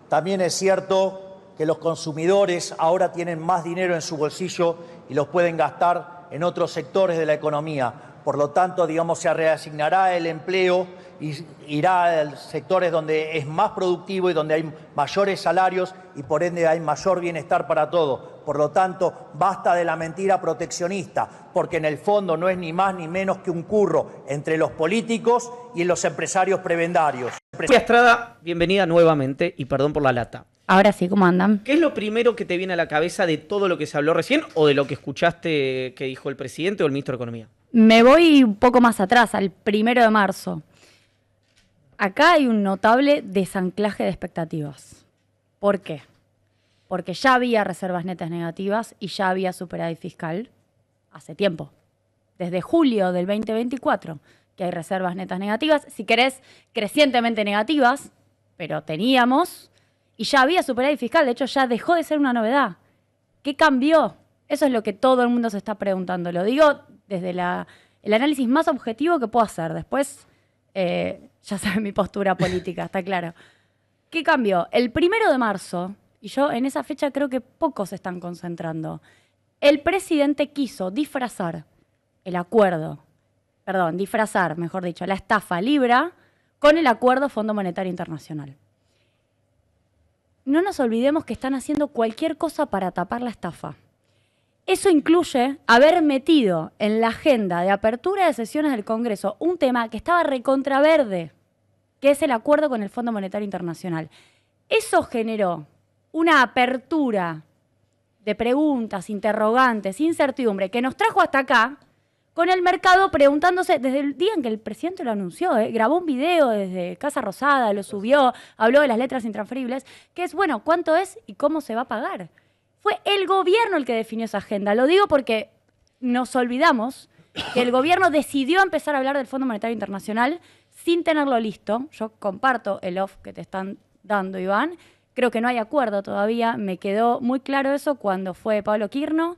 también es cierto que los consumidores ahora tienen más dinero en su bolsillo y los pueden gastar en otros sectores de la economía. Por lo tanto, digamos, se reasignará el empleo y irá a sectores donde es más productivo y donde hay mayores salarios y por ende hay mayor bienestar para todos. Por lo tanto, basta de la mentira proteccionista, porque en el fondo no es ni más ni menos que un curro entre los políticos y los empresarios prebendarios. Estrada, bienvenida nuevamente y perdón por la lata. Ahora sí, ¿cómo andan? ¿Qué es lo primero que te viene a la cabeza de todo lo que se habló recién o de lo que escuchaste que dijo el presidente o el ministro de Economía? Me voy un poco más atrás, al 1 de marzo. Acá hay un notable desanclaje de expectativas. ¿Por qué? Porque ya había reservas netas negativas y ya había superávit fiscal hace tiempo. Desde julio del 2024 que hay reservas netas negativas, si querés, crecientemente negativas, pero teníamos, y ya había superávit fiscal, de hecho ya dejó de ser una novedad. ¿Qué cambió? Eso es lo que todo el mundo se está preguntando. Lo digo desde el análisis más objetivo que puedo hacer. Después, ya saben mi postura política, está claro. ¿Qué cambió? El 1 de marzo, y yo en esa fecha creo que pocos se están concentrando, el presidente quiso disfrazar la estafa Libra con el acuerdo Fondo Monetario Internacional. No nos olvidemos que están haciendo cualquier cosa para tapar la estafa. Eso incluye haber metido en la agenda de apertura de sesiones del Congreso un tema que estaba recontraverde, que es el acuerdo con el Fondo Monetario Internacional. Eso generó una apertura de preguntas, interrogantes, incertidumbre, que nos trajo hasta acá, con el mercado preguntándose, desde el día en que el presidente lo anunció, grabó un video desde Casa Rosada, lo subió, habló de las letras intransferibles, que es, bueno, ¿cuánto es y cómo se va a pagar? Fue el gobierno el que definió esa agenda. Lo digo porque nos olvidamos que el gobierno decidió empezar a hablar del Fondo Monetario Internacional sin tenerlo listo. Yo comparto el off que te están dando, Iván. Creo que no hay acuerdo todavía. Me quedó muy claro eso cuando fue Pablo Quirno,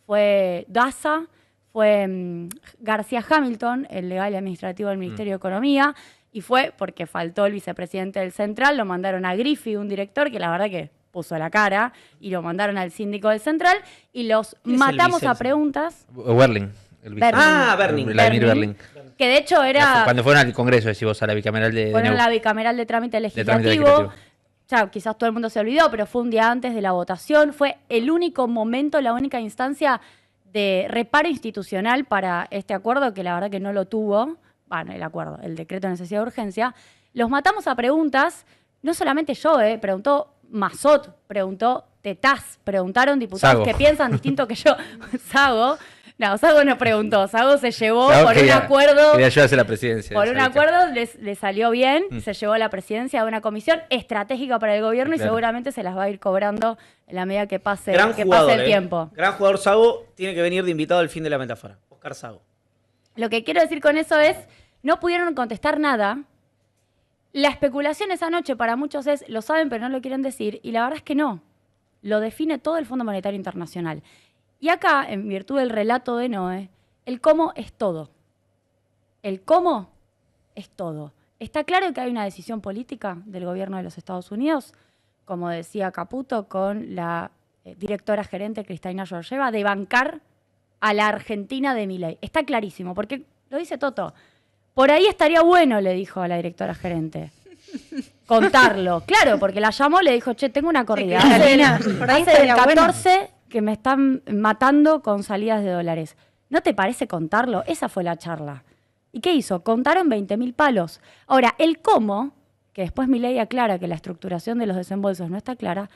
fue Daza, fue García Hamilton, el legal y administrativo del Ministerio de Economía, y fue porque faltó el vicepresidente del Central, lo mandaron a Griffi, un director que la verdad que puso la cara, y lo mandaron al síndico del Central, y los matamos a preguntas. Werling. Berning. Vladimir Berling. Que de hecho era... Cuando fueron al Congreso, decís vos, a la bicameral de Fueron a Neu. la bicameral de trámite legislativo. legislativo. Ya, quizás todo el mundo se olvidó, pero fue un día antes de la votación. Fue el único momento, la única instancia de reparo institucional para este acuerdo, que la verdad que no lo tuvo. Bueno, el acuerdo, el decreto de necesidad de urgencia. Los matamos a preguntas, no solamente yo, preguntó Mazot, preguntó Tetaz, preguntaron diputados Sago. que piensan distinto que yo. Sago. No, Sago no preguntó, Sago se llevó Sago por quería- un acuerdo. Quería ayudarse a la presidencia. Por un Esa lista. acuerdo le salió bien, se llevó la presidencia de una comisión estratégica para el gobierno y Claro. seguramente se las va a ir cobrando en la medida que pase, Gran que jugador, pase el tiempo. Gran jugador Sago, tiene que venir de invitado al fin de la metáfora. Oscar Sago. Lo que quiero decir con eso es, no pudieron contestar nada. La especulación esa noche para muchos es, lo saben pero no lo quieren decir, y la verdad es que no. Lo define todo el Fondo Monetario Internacional. Y acá, en virtud del relato de Noé, el cómo es todo. El cómo es todo. Está claro que hay una decisión política del gobierno de los Estados Unidos, como decía Caputo, con la directora gerente Cristalina Georgieva, de bancar a la Argentina de Milei. Está clarísimo, porque lo dice Toto. Por ahí estaría bueno, le dijo a la directora gerente, contarlo. Claro, porque la llamó, le dijo, che, tengo una corrida. Sí, Hace Catalina, por ahí hace del estaría bueno. 14 que me están matando con salidas de dólares. ¿No te parece contarlo? Esa fue la charla. ¿Y qué hizo? Contaron 20.000 palos. Ahora, el cómo, que después Milei aclara que la estructuración de los desembolsos no está clara,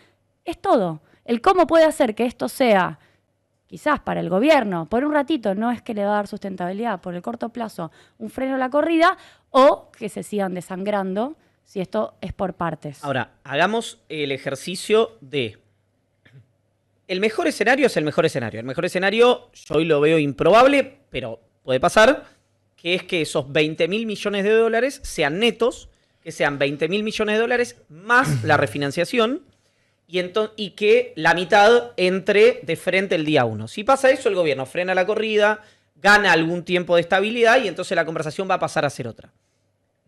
es todo. El cómo puede hacer que esto sea, quizás para el gobierno, por un ratito, no es que le va a dar sustentabilidad, por el corto plazo, un freno a la corrida, o que se sigan desangrando si esto es por partes. Ahora, hagamos el ejercicio de... El mejor escenario es el mejor escenario. El mejor escenario, yo hoy lo veo improbable, pero puede pasar, que es que esos 20.000 millones de dólares sean netos, que sean 20.000 millones de dólares más la refinanciación, y que la mitad entre de frente el día 1. Si pasa eso, el gobierno frena la corrida, gana algún tiempo de estabilidad y entonces la conversación va a pasar a ser otra.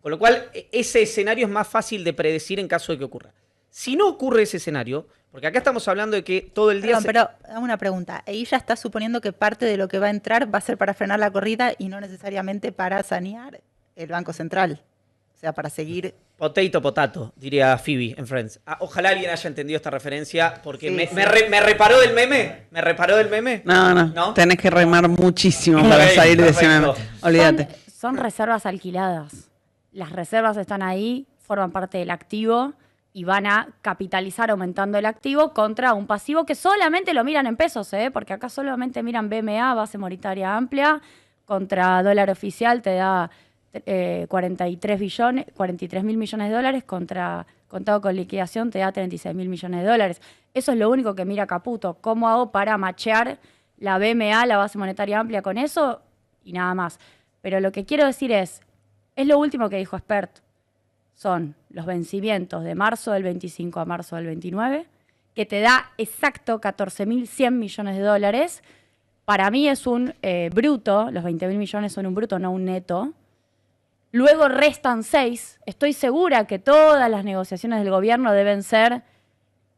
Con lo cual, ese escenario es más fácil de predecir en caso de que ocurra. Si no ocurre ese escenario, porque acá estamos hablando de que todo el día... Perdón, pero hago una pregunta. Ella está suponiendo que parte de lo que va a entrar va a ser para frenar la corrida y no necesariamente para sanear el Banco Central. O sea, para seguir... Potato, potato, diría Phoebe en Friends. Ojalá alguien haya entendido esta referencia, porque Sí, me sí. me reparó del meme. ¿Me reparó del meme? No, tenés que remar muchísimo para Ok, salir de ese perfecto. meme. Olvídate. Son reservas alquiladas. Las reservas están ahí, forman parte del activo y van a capitalizar aumentando el activo contra un pasivo que solamente lo miran en pesos, porque acá solamente miran BMA, base monetaria amplia, contra dólar oficial te da 43 mil millones de dólares, contra contado con liquidación te da 36 mil millones de dólares. Eso es lo único que mira Caputo. ¿Cómo hago para machear la BMA, la base monetaria amplia, con eso? Y nada más. Pero lo que quiero decir es lo último que dijo Spert. Son los vencimientos de marzo del 25 a marzo del 29, que te da exacto 14.100 millones de dólares. Para mí es un bruto, los 20.000 millones son un bruto, no un neto. Luego restan 6. Estoy segura que todas las negociaciones del gobierno deben ser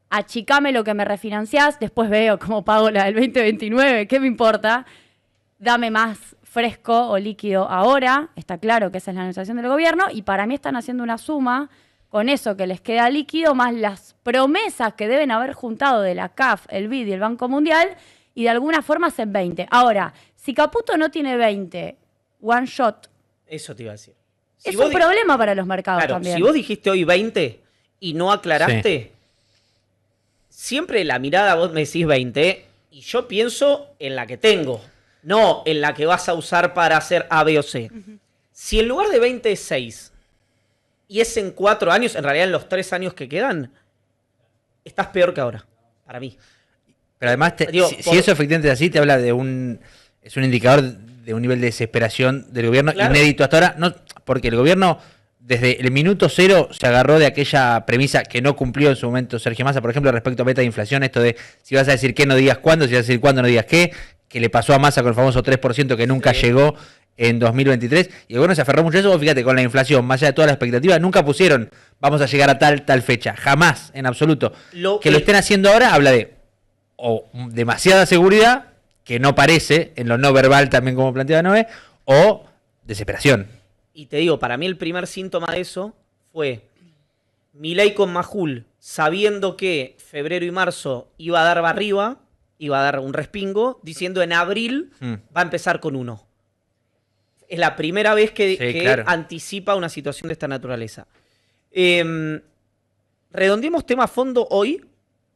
achicame lo que me refinanciás, después veo cómo pago la del 2029, ¿qué me importa? Dame más fresco o líquido ahora, está claro que esa es la negociación del gobierno, y para mí están haciendo una suma con eso que les queda líquido, más las promesas que deben haber juntado de la CAF, el BID y el Banco Mundial, y de alguna forma hacen 20. Ahora, si Caputo no tiene 20, one shot, Eso te iba a decir. es un problema para los mercados Claro, también. si vos dijiste hoy 20 y no aclaraste, siempre la mirada vos me decís 20 y yo pienso en la que tengo, no en la que vas a usar para hacer A, B o C. Si en lugar de 20 es 6 y es en 4 años, en realidad en los 3 años que quedan, estás peor que ahora, para mí. Pero además, Digo, si eso efectivamente es así, te habla de es un indicador de un nivel de desesperación del gobierno inédito hasta ahora, no, porque el gobierno desde el minuto cero se agarró de aquella premisa que no cumplió en su momento Sergio Massa, por ejemplo, respecto a meta de inflación, esto de si vas a decir qué no digas cuándo, si vas a decir cuándo no digas qué, que le pasó a Massa con el famoso 3% que nunca llegó en 2023, y el gobierno se aferró mucho a eso. Vos fíjate, con la inflación, más allá de toda la expectativa, nunca pusieron vamos a llegar a tal fecha, jamás, en absoluto. Que lo estén haciendo ahora habla de o demasiada seguridad que no parece, en lo no verbal también como planteaba Noé, o desesperación. Y te digo, para mí el primer síntoma de eso fue Milei con Majul, sabiendo que febrero y marzo iba a dar barriba, iba a dar un respingo, diciendo en abril va a empezar con 1. Es la primera vez que claro, anticipa una situación de esta naturaleza. Redondeemos tema a fondo hoy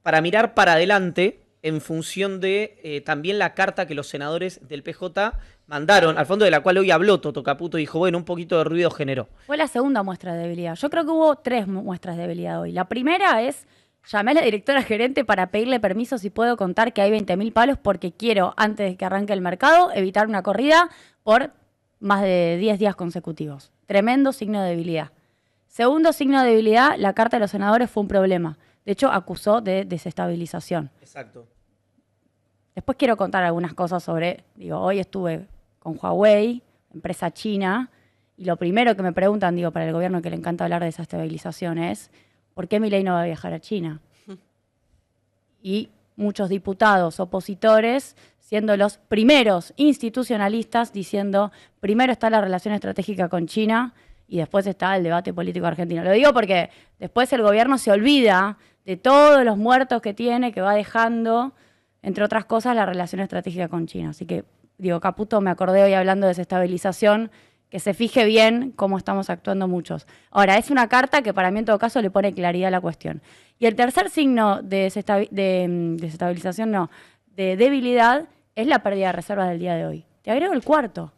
para mirar para adelante en función de también la carta que los senadores del PJ mandaron, al fondo de la cual hoy habló Toto Caputo y dijo, bueno, un poquito de ruido generó. Fue la segunda muestra de debilidad. Yo creo que hubo 3 muestras de debilidad hoy. La primera es, llamé a la directora gerente para pedirle permiso si puedo contar que hay 20.000 palos porque quiero, antes de que arranque el mercado, evitar una corrida por más de 10 días consecutivos. Tremendo signo de debilidad. Segundo signo de debilidad, la carta de los senadores fue un problema. De hecho, acusó de desestabilización. Exacto. Después quiero contar algunas cosas sobre, hoy estuve con Huawei, empresa china, y lo primero que me preguntan, para el gobierno que le encanta hablar de desestabilización es, ¿por qué Milei no va a viajar a China? Y muchos diputados opositores siendo los primeros institucionalistas diciendo, primero está la relación estratégica con China y después está el debate político argentino. Lo digo porque después el gobierno se olvida de todos los muertos que tiene, que va dejando, entre otras cosas, la relación estratégica con China. Así que, Caputo, me acordé hoy hablando de desestabilización, que se fije bien cómo estamos actuando muchos. Ahora, es una carta que para mí en todo caso le pone claridad a la cuestión. Y el tercer signo de desestabilización, de debilidad, es la pérdida de reservas del día de hoy. Te agrego el cuarto,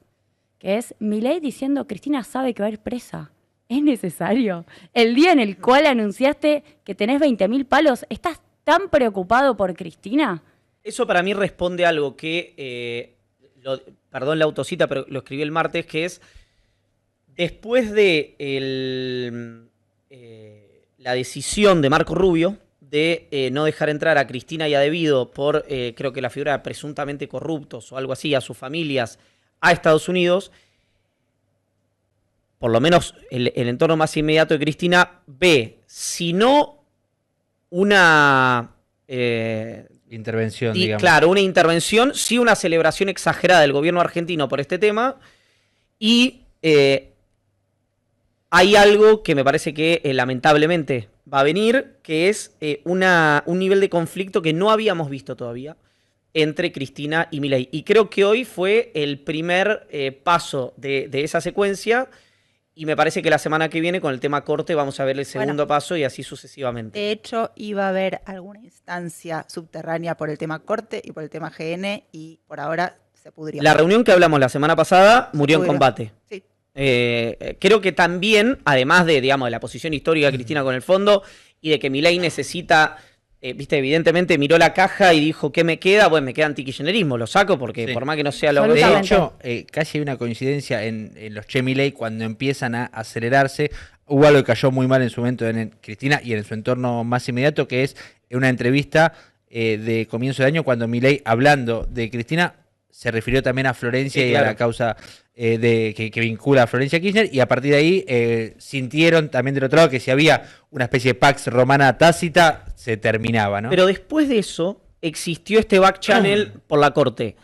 que es Milei diciendo Cristina sabe que va a ir presa. ¿Es necesario? El día en el cual anunciaste que tenés 20.000 palos, ¿estás tan preocupado por Cristina? Eso para mí responde a algo que, perdón la autocita, pero lo escribí el martes, que es después de la decisión de Marco Rubio de no dejar entrar a Cristina y a Debido por, creo que la figura de presuntamente corruptos o algo así, a sus familias a Estados Unidos, por lo menos el entorno más inmediato de Cristina ve, si no una intervención, digamos. Claro, una intervención, sí una celebración exagerada del gobierno argentino por este tema, y hay algo que me parece que lamentablemente va a venir, que es un nivel de conflicto que no habíamos visto todavía entre Cristina y Milei. Y creo que hoy fue el primer paso de esa secuencia, y me parece que la semana que viene con el tema corte vamos a ver el segundo paso y así sucesivamente. De hecho, iba a haber alguna instancia subterránea por el tema corte y por el tema GN, y por ahora se pudrió. La reunión que hablamos la semana pasada murió en combate. Sí. Creo que también, además de la posición histórica de Cristina con el fondo y de que Milei necesita, evidentemente miró la caja y dijo, ¿qué me queda? Bueno, me queda antikirchnerismo, lo saco porque por más que no sea lo de hecho, casi hay una coincidencia en los Che Milei cuando empiezan a acelerarse. Hubo algo que cayó muy mal en su momento en Cristina y en su entorno más inmediato, que es una entrevista de comienzo de año cuando Milei, hablando de Cristina, se refirió también a Florencia y a la causa que vincula a Florencia Kirchner, y a partir de ahí sintieron también del otro lado que si había una especie de pax romana tácita, se terminaba, ¿no? Pero después de eso, existió este back channel por la corte.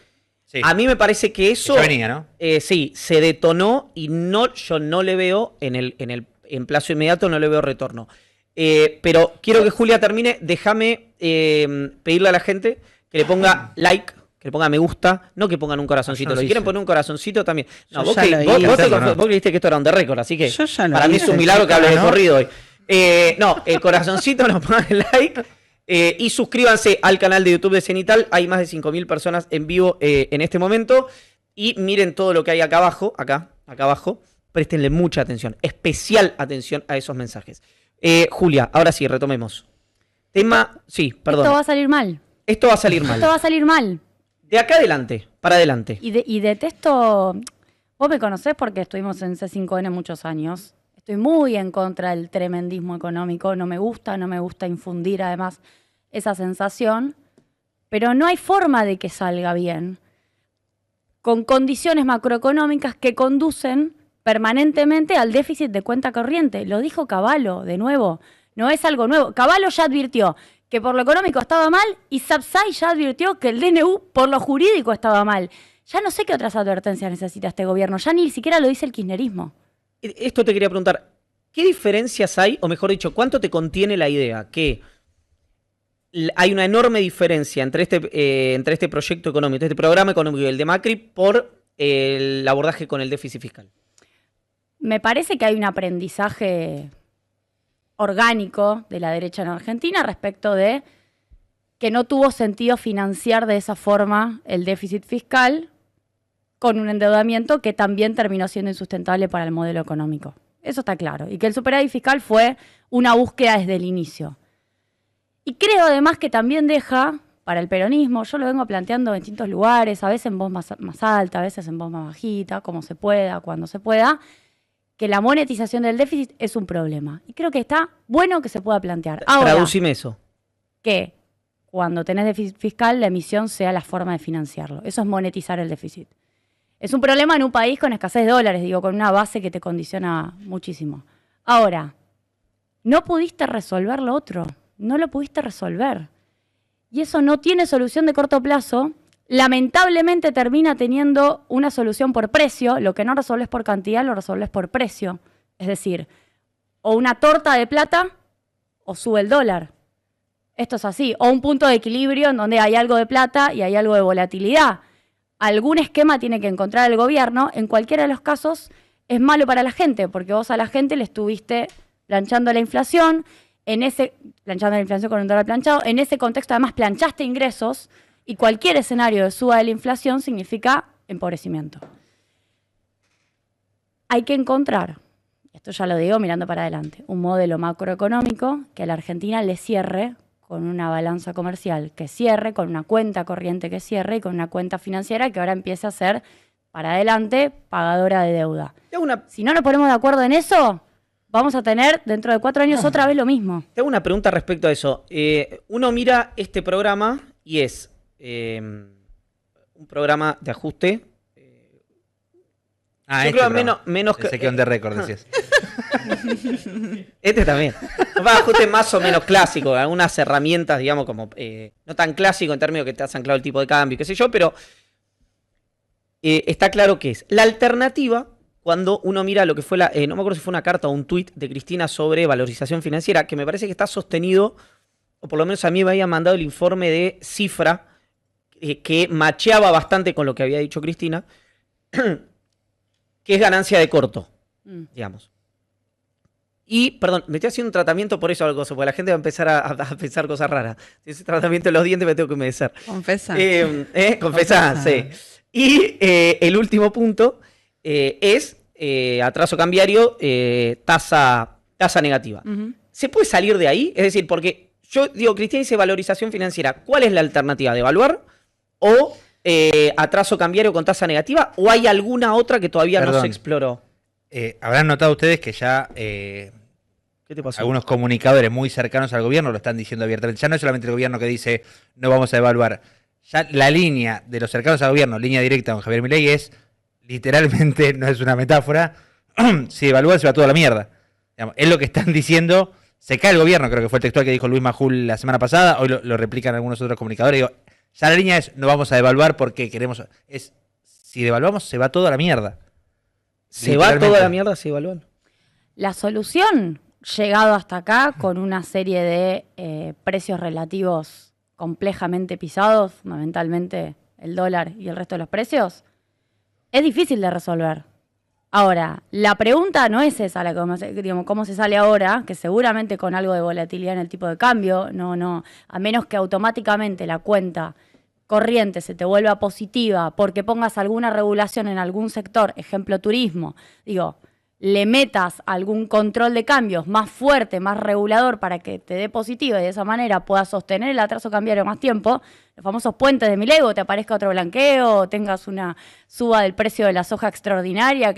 Sí. A mí me parece que eso... Ya venía, ¿no? Sí, se detonó y yo no le veo, en plazo inmediato, no le veo retorno. Pero quiero que Julia termine. Déjame pedirle a la gente que le ponga like, que le ponga me gusta, no que pongan un corazoncito. Si quieren poner un corazoncito también. No, vos creíste que esto era un de récord, así que para mí es un milagro que hables de corrido hoy. El corazoncito, nos pongan el like. Y suscríbanse al canal de YouTube de Cenital. Hay más de 5.000 personas en vivo en este momento. Y miren todo lo que hay acá abajo. Acá abajo. Préstenle mucha atención. Especial atención a esos mensajes. Julia, ahora sí, retomemos. Sí, perdón. Esto va a salir mal. Esto va a salir mal. Esto va a salir mal. De acá adelante, para adelante. Y detesto... Vos me conocés porque estuvimos en C5N muchos años. Estoy muy en contra del tremendismo económico. No me gusta infundir además esa sensación. Pero no hay forma de que salga bien con condiciones macroeconómicas que conducen permanentemente al déficit de cuenta corriente. Lo dijo Cavallo, de nuevo. No es algo nuevo. Cavallo ya advirtió que por lo económico estaba mal y Sapsay ya advirtió que el DNU por lo jurídico estaba mal. Ya no sé qué otras advertencias necesita este gobierno, ya ni siquiera lo dice el kirchnerismo. Esto te quería preguntar, ¿qué diferencias hay, o mejor dicho, cuánto te contiene la idea que hay una enorme diferencia entre este proyecto económico, este programa económico y el de Macri por el abordaje con el déficit fiscal? Me parece que hay un aprendizaje orgánico de la derecha en Argentina respecto de que no tuvo sentido financiar de esa forma el déficit fiscal con un endeudamiento que también terminó siendo insustentable para el modelo económico. Eso está claro. Y que el superávit fiscal fue una búsqueda desde el inicio. Y creo además que también deja para el peronismo, yo lo vengo planteando en distintos lugares, a veces en voz más alta, a veces en voz más bajita, como se pueda, cuando se pueda, que la monetización del déficit es un problema. Y creo que está bueno que se pueda plantear. Ahora, traducime eso. Que cuando tenés déficit fiscal, la emisión sea la forma de financiarlo. Eso es monetizar el déficit. Es un problema en un país con escasez de dólares, digo, con una base que te condiciona muchísimo. Ahora, no pudiste resolver lo otro, no lo pudiste resolver. Y eso no tiene solución de corto plazo. Lamentablemente termina teniendo una solución por precio. Lo que no resolves por cantidad, lo resolves por precio. Es decir, o una torta de plata o sube el dólar. Esto es así. O un punto de equilibrio en donde hay algo de plata y hay algo de volatilidad. Algún esquema tiene que encontrar el gobierno. En cualquiera de los casos es malo para la gente, porque vos a la gente le estuviste planchando la inflación, planchando la inflación con un dólar planchado. En ese contexto además planchaste ingresos y cualquier escenario de suba de la inflación significa empobrecimiento. Hay que encontrar, esto ya lo digo mirando para adelante, un modelo macroeconómico que a la Argentina le cierre con una balanza comercial que cierre, con una cuenta corriente que cierre y con una cuenta financiera que ahora empiece a ser, para adelante, pagadora de deuda. Si no nos ponemos de acuerdo en eso, vamos a tener dentro de 4 años otra vez lo mismo. Te hago una pregunta respecto a eso. Uno mira este programa y es un programa de ajuste. Yo creo menos que... Ese que on the record, decías. Este también. Un ajuste más o menos clásico. Algunas herramientas, digamos, como... no tan clásico en términos que te has anclado el tipo de cambio, qué sé yo, pero está claro que es. La alternativa, cuando uno mira lo que fue no me acuerdo si fue una carta o un tuit de Cristina sobre valorización financiera, que me parece que está sostenido, o por lo menos a mí me había mandado el informe de Cifra, que macheaba bastante con lo que había dicho Cristina, que es ganancia de corto, digamos. Y, perdón, me estoy haciendo un tratamiento por eso, porque la gente va a empezar a pensar cosas raras. Ese tratamiento de los dientes me tengo que humedecer. Confesa. Confesá, sí. Y el último punto es atraso cambiario, tasa negativa. ¿Se puede salir de ahí? Es decir, porque yo digo, Cristina dice valorización financiera. ¿Cuál es la alternativa? ¿Devaluar o atraso cambiario con tasa negativa? ¿O hay alguna otra que todavía no se exploró? Habrán notado ustedes que ya ¿qué te pasó? Algunos comunicadores muy cercanos al gobierno lo están diciendo abiertamente. Ya no es solamente el gobierno que dice no vamos a devaluar. Ya la línea de los cercanos al gobierno, línea directa con Javier Milei, es literalmente, no es una metáfora, si devalúan se va toda la mierda. Digamos, es lo que están diciendo, se cae el gobierno, creo que fue el textual que dijo Luis Majul la semana pasada, hoy lo replican algunos otros comunicadores. Digo, ya la línea es no vamos a devaluar porque queremos... Si devaluamos se va toda la mierda. ¿Se va toda la mierda si evalúan? La solución, llegado hasta acá, con una serie de precios relativos complejamente pisados, fundamentalmente el dólar y el resto de los precios, es difícil de resolver. Ahora, la pregunta no es esa, digamos, cómo se sale ahora, que seguramente con algo de volatilidad en el tipo de cambio, a menos que automáticamente la cuenta corriente se te vuelva positiva porque pongas alguna regulación en algún sector, ejemplo turismo, le metas algún control de cambios más fuerte, más regulador para que te dé positiva y de esa manera puedas sostener el atraso cambiario más tiempo, los famosos puentes de Milei, te aparezca otro blanqueo, o tengas una suba del precio de la soja extraordinaria,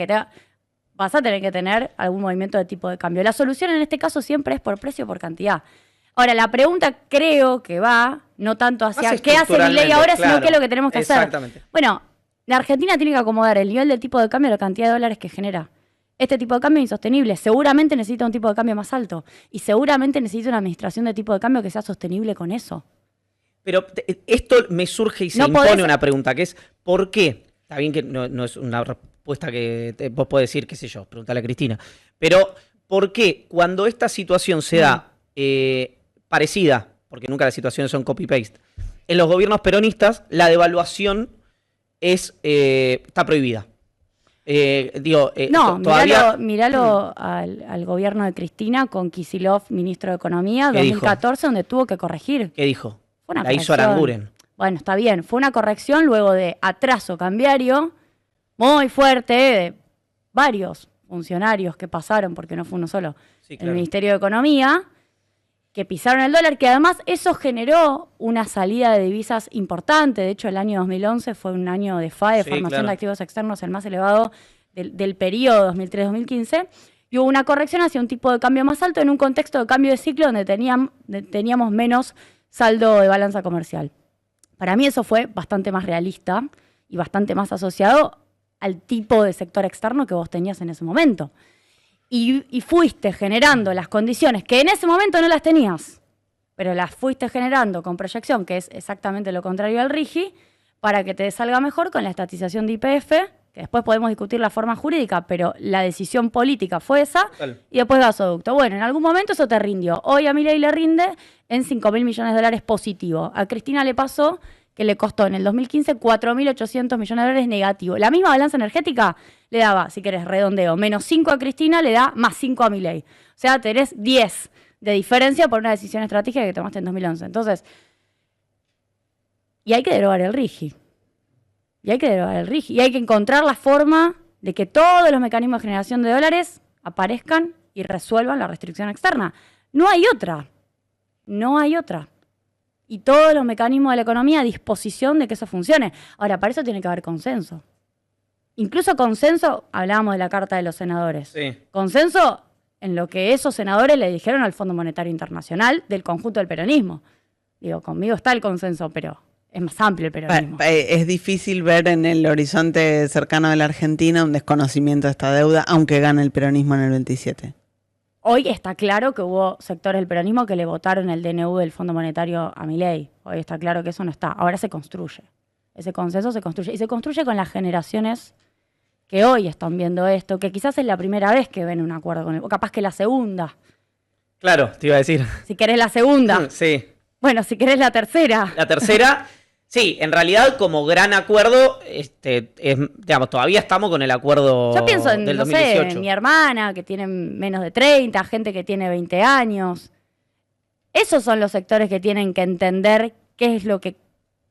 vas a tener que tener algún movimiento de tipo de cambio. La solución en este caso siempre es por precio o por cantidad. Ahora, la pregunta creo que va no tanto hacia qué hace Milei ahora, sino qué es lo que tenemos que hacer. Bueno, la Argentina tiene que acomodar el nivel del tipo de cambio a la cantidad de dólares que genera. Este tipo de cambio es insostenible. Seguramente necesita un tipo de cambio más alto. Y seguramente necesita una administración de tipo de cambio que sea sostenible con eso. Pero esto me surge y se impone una pregunta, que es ¿por qué? Está bien que no es una respuesta que vos podés decir, qué sé yo, preguntale a Cristina. Pero ¿por qué cuando esta situación se da parecida, porque nunca las situaciones son copy-paste, en los gobiernos peronistas la devaluación está prohibida? No, todavía... míralo al gobierno de Cristina con Kicillof, ministro de Economía, 2014, donde tuvo que corregir. ¿Qué dijo? La hizo Aranguren. Bueno, está bien. Fue una corrección luego de atraso cambiario muy fuerte de varios funcionarios que pasaron, porque no fue uno solo, el Ministerio de Economía, que pisaron el dólar, que además eso generó una salida de divisas importante. De hecho, el año 2011 fue un año de FAE, formación de activos externos, el más elevado del periodo 2003-2015, y hubo una corrección hacia un tipo de cambio más alto en un contexto de cambio de ciclo donde teníamos menos saldo de balanza comercial. Para mí eso fue bastante más realista y bastante más asociado al tipo de sector externo que vos tenías en ese momento. Y fuiste generando las condiciones que en ese momento no las tenías, pero las fuiste generando con proyección, que es exactamente lo contrario al RIGI, para que te salga mejor con la estatización de YPF, que después podemos discutir la forma jurídica, pero la decisión política fue esa, y después gasoducto. Bueno, en algún momento eso te rindió. Hoy a Milei le rinde en 5.000 millones de dólares positivo. A Cristina le pasó que le costó en el 2015 4.800 millones de dólares negativo. La misma balanza energética le daba, si querés redondeo, menos 5 a Cristina, le da más 5 a Milei. O sea, tenés 10 de diferencia por una decisión estratégica que tomaste en 2011. Entonces, y hay que derogar el RIGI. Y hay que encontrar la forma de que todos los mecanismos de generación de dólares aparezcan y resuelvan la restricción externa. No hay otra. Y todos los mecanismos de la economía a disposición de que eso funcione. Ahora, para eso tiene que haber consenso. Incluso consenso, hablábamos de la Carta de los Senadores. Sí. Consenso en lo que esos senadores le dijeron al Fondo Monetario Internacional del conjunto del peronismo. Digo, conmigo está el consenso, pero es más amplio el peronismo. Es difícil ver en el horizonte cercano de la Argentina un desconocimiento de esta deuda, aunque gane el peronismo en el 27. Hoy está claro que hubo sectores del peronismo que le votaron el DNU del Fondo Monetario a Milei. Hoy está claro que eso no está. Ahora se construye. Ese consenso se construye. Y se construye con las generaciones que hoy están viendo esto, que quizás es la primera vez que ven un acuerdo con él, o capaz que la segunda. Claro, te iba a decir. Si querés la segunda. Sí. Bueno, si querés la tercera. La tercera, sí, en realidad como gran acuerdo, digamos, todavía estamos con el acuerdo Yo pienso en, del no 2018. sé, en mi hermana, que tiene menos de 30, gente que tiene 20 años. Esos son los sectores que tienen que entender qué es lo que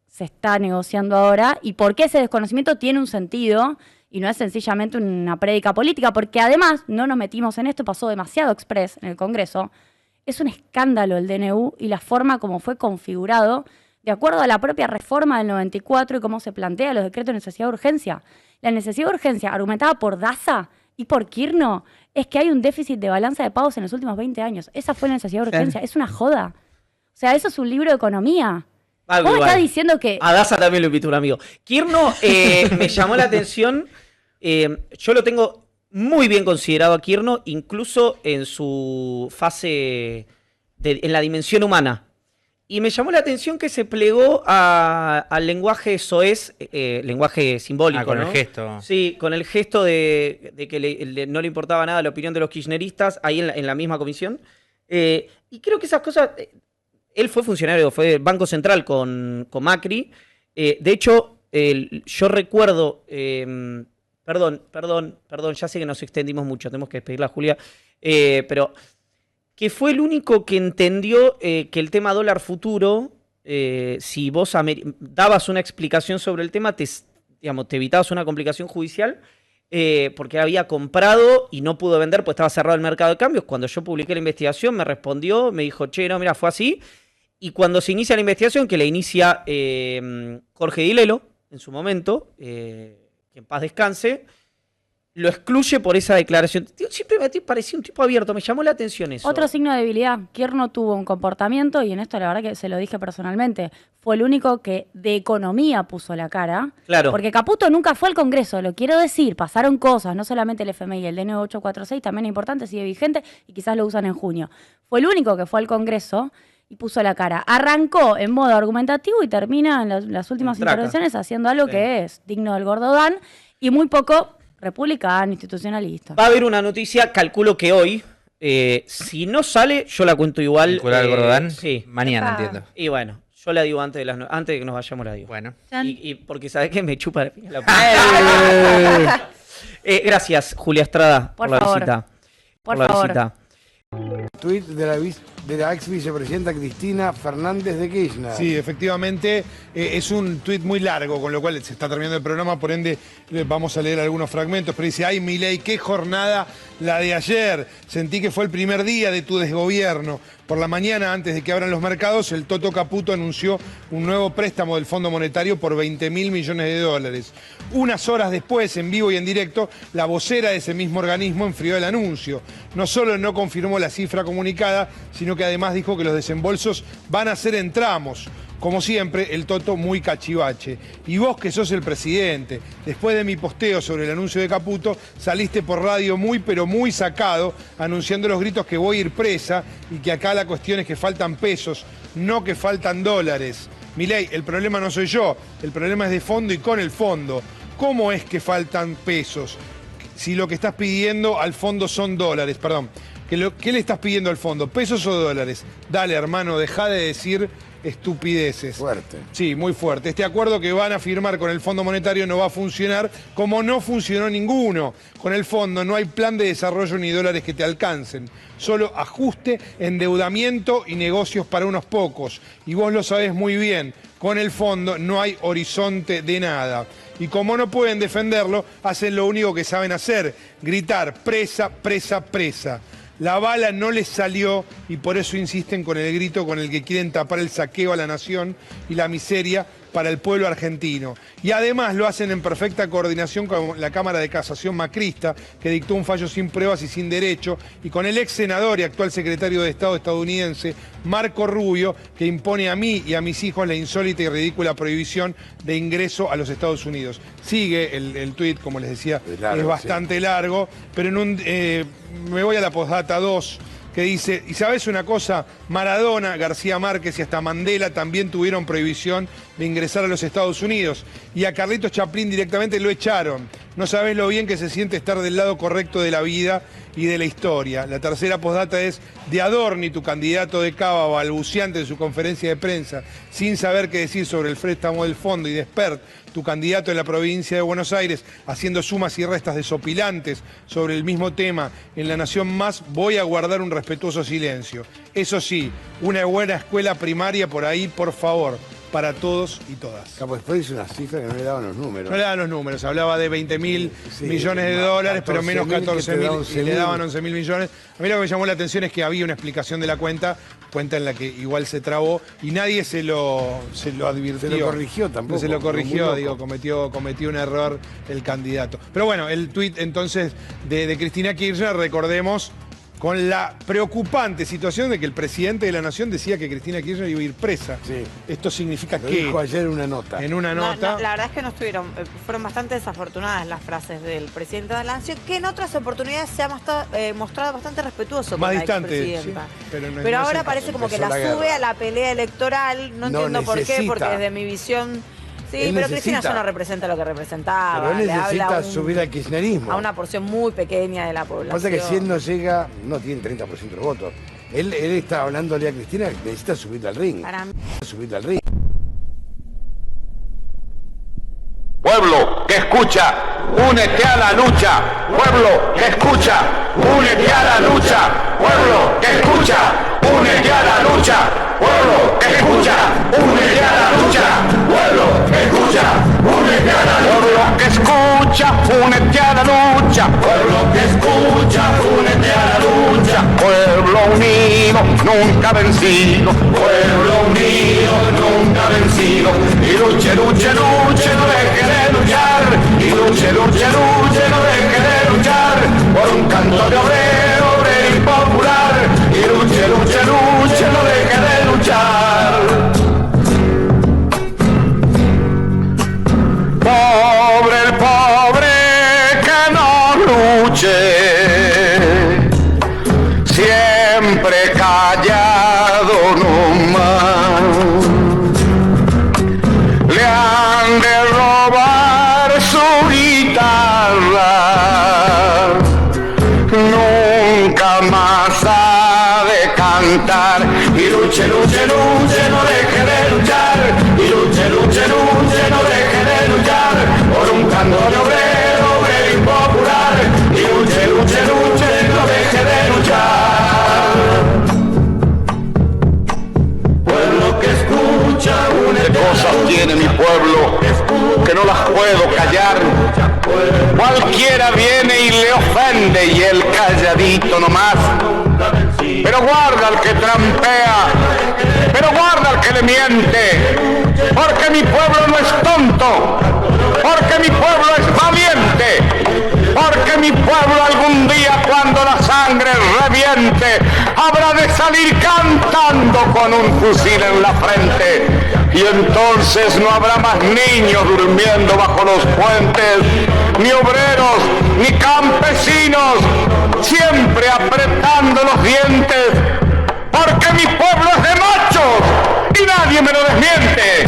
se está negociando ahora y por qué ese desconocimiento tiene un sentido y no es sencillamente una prédica política, porque además no nos metimos en esto, pasó demasiado express en el Congreso. Es un escándalo el DNU y la forma como fue configurado de acuerdo a la propia reforma del 94 y cómo se plantea los decretos de necesidad de urgencia. La necesidad de urgencia argumentada por Daza y por Kirchner es que hay un déficit de balanza de pagos en los últimos 20 años. Esa fue la necesidad de urgencia. Es una joda. O sea, eso es un libro de economía. ¿Cómo está diciendo que...? A Daza también lo invitó un amigo. Kirchner me llamó la atención. Yo lo tengo muy bien considerado a Kirchner, incluso en su fase, en la dimensión humana. Y me llamó la atención que se plegó al lenguaje soez, lenguaje simbólico, con ¿no? el gesto. Sí, con el gesto de que no le importaba nada la opinión de los kirchneristas, ahí en la misma comisión. Y creo que esas cosas... Él fue funcionario, fue Banco Central con Macri. De hecho, yo recuerdo... Perdón, ya sé que nos extendimos mucho, tenemos que despedirla a Julia, pero que fue el único que entendió que el tema dólar futuro, si vos dabas una explicación sobre el tema, te evitabas una complicación judicial, porque había comprado y no pudo vender, pues estaba cerrado el mercado de cambios. Cuando yo publiqué la investigación, me respondió, me dijo, che, no, mira, fue así. Y cuando se inicia la investigación, que la inicia Jorge Di Lelo, en su momento, que en paz descanse, lo excluye por esa declaración. Siempre me parecía un tipo abierto, me llamó la atención eso. Otro signo de debilidad. Kirchner no tuvo un comportamiento, y en esto la verdad que se lo dije personalmente, fue el único que de economía puso la cara. Claro. Porque Caputo nunca fue al Congreso, lo quiero decir, pasaron cosas, no solamente el FMI, el DNU846 también es importante, sigue vigente y quizás lo usan en junio. Fue el único que fue al Congreso y puso la cara. Arrancó en modo argumentativo y termina en las últimas intervenciones haciendo algo que es digno del Gordodán y muy poco republicano, institucionalista. Va a haber una noticia, calculo que hoy, si no sale, yo la cuento igual. ¿Vinculada al Gordodán? Sí. Mañana, entiendo. Y bueno, yo la digo antes de que nos vayamos, la digo. Bueno. Y porque sabes que me chupa la gracias, Julia Estrada, por la visita. Por favor. Visita. Tweet de la ex vicepresidenta Cristina Fernández de Kirchner. Sí, efectivamente, es un tuit muy largo, con lo cual se está terminando el programa, por ende vamos a leer algunos fragmentos, pero dice: ay, Milei, qué jornada la de ayer, sentí que fue el primer día de tu desgobierno. Por la mañana, antes de que abran los mercados, el Toto Caputo anunció un nuevo préstamo del Fondo Monetario por 20.000 millones de dólares. Unas horas después, en vivo y en directo, la vocera de ese mismo organismo enfrió el anuncio. No solo no confirmó la cifra comunicada, sino que además dijo que los desembolsos van a ser en tramos. Como siempre, el Toto muy cachivache. Y vos, que sos el presidente, después de mi posteo sobre el anuncio de Caputo, saliste por radio muy pero muy sacado, anunciando los gritos que voy a ir presa y que acá la cuestión es que faltan pesos, no que faltan dólares. Milei, el problema no soy yo, el problema es de fondo y con el fondo. ¿Cómo es que faltan pesos? Si lo que estás pidiendo al fondo son dólares, perdón. ¿Qué le estás pidiendo al fondo? ¿Pesos o dólares? Dale, hermano, deja de decir estupideces. Fuerte. Sí, muy fuerte. Este acuerdo que van a firmar con el Fondo Monetario no va a funcionar como no funcionó ninguno. Con el fondo no hay plan de desarrollo ni dólares que te alcancen. Solo ajuste, endeudamiento y negocios para unos pocos. Y vos lo sabés muy bien. Con el fondo no hay horizonte de nada. Y como no pueden defenderlo, hacen lo único que saben hacer: gritar presa, presa, presa. La bala no les salió y por eso insisten con el grito con el que quieren tapar el saqueo a la nación y la miseria para el pueblo argentino. Y además lo hacen en perfecta coordinación con la Cámara de Casación macrista, que dictó un fallo sin pruebas y sin derecho, y con el ex senador y actual secretario de Estado estadounidense, Marco Rubio, que impone a mí y a mis hijos la insólita y ridícula prohibición de ingreso a los Estados Unidos. Sigue el tuit, como les decía, es bastante largo, pero me voy a la postdata 2, que dice: y sabes una cosa, Maradona, García Márquez y hasta Mandela también tuvieron prohibición de ingresar a los Estados Unidos, y a Carlitos Chaplin directamente lo echaron. No sabés lo bien que se siente estar del lado correcto de la vida y de la historia. La tercera postdata es de Adorni, tu candidato de Cava, balbuceante en su conferencia de prensa, sin saber qué decir sobre el préstamo del fondo, y de Spert, tu candidato en la provincia de Buenos Aires, haciendo sumas y restas desopilantes sobre el mismo tema en La Nación Más. Voy a guardar un respetuoso silencio. Eso sí, una buena escuela primaria por ahí, por favor, para todos y todas. Capo, después hizo una cifra que no le daban los números. No le daban los números, hablaba de 20.000 millones de dólares, pero menos 14.000 y le daban 11.000 millones. A mí lo que me llamó la atención es que había una explicación de la cuenta en la que igual se trabó y nadie se lo advirtió. Se lo corrigió tampoco. No se lo corrigió, digo, cometió un error el candidato. Pero bueno, el tuit entonces de Cristina Kirchner, recordemos, con la preocupante situación de que el presidente de la Nación decía que Cristina Kirchner iba a ir presa. Sí. Esto significa lo que... dijo ayer en una nota. En una nota... No, la verdad es que no estuvieron, fueron bastante desafortunadas las frases del presidente de la Nación, que en otras oportunidades se ha mostrado bastante respetuoso más con distante, la expresidenta. Sí, pero ahora parece como que la sube a la pelea electoral, no entiendo por qué, porque desde mi visión... Sí, pero Cristina ya no representa lo que representaba. Pero él necesita subir al kirchnerismo. A una porción muy pequeña de la población. Pasa que si él no llega, no tiene 30% de los votos. Él está hablándole a Cristina que necesita subir al ring. Para mí. Subir al ring. Pueblo que escucha, únete a la lucha. Pueblo que escucha, únete a la lucha. Pueblo que escucha, únete a la lucha. Pueblo que escucha, únete a la lucha. Pueblo que escucha, únete a la lucha. Pueblo que escucha, únete a la lucha. Pueblo que escucha, únete a la lucha. Pueblo unido, nunca vencido. Pueblo unido, nunca vencido. Y luche, luche, luche, no deje de luchar. Y luche, luche, luche, no deje de luchar. por un canto de obrero, obrero y popular, y luche, luche, luche, no deje de luchar. Pobre el pobre que no luche, siempre callado nomás. Le han de robar su guitarra, nunca más ha de cantar. Y luche, luche, luche, no deje de luchar. Y luche, luche, luche, no deje de luchar. Por un canto de obrero, obrero y popular. Y luche, luche, luche, no deje de luchar. Pueblo que escucha, únete. ¿Qué cosas tiene mi pueblo que no las puedo callar? Cualquiera viene y le ofende y el calladito nomás. Pero guarda al que trampea, pero guarda al que le miente, porque mi pueblo no es tonto, porque mi pueblo es valiente, porque mi pueblo algún día cuando la sangre reviente habrá de salir cantando con un fusil en la frente. Y entonces no habrá más niños durmiendo bajo los puentes, ni obreros, ni campesinos, siempre apretando los dientes, porque mi pueblo es de machos y nadie me lo desmiente.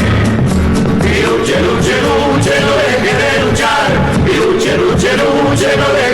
Y luche, luche, luche, no deje de luchar, y luche, luche, luche, no deje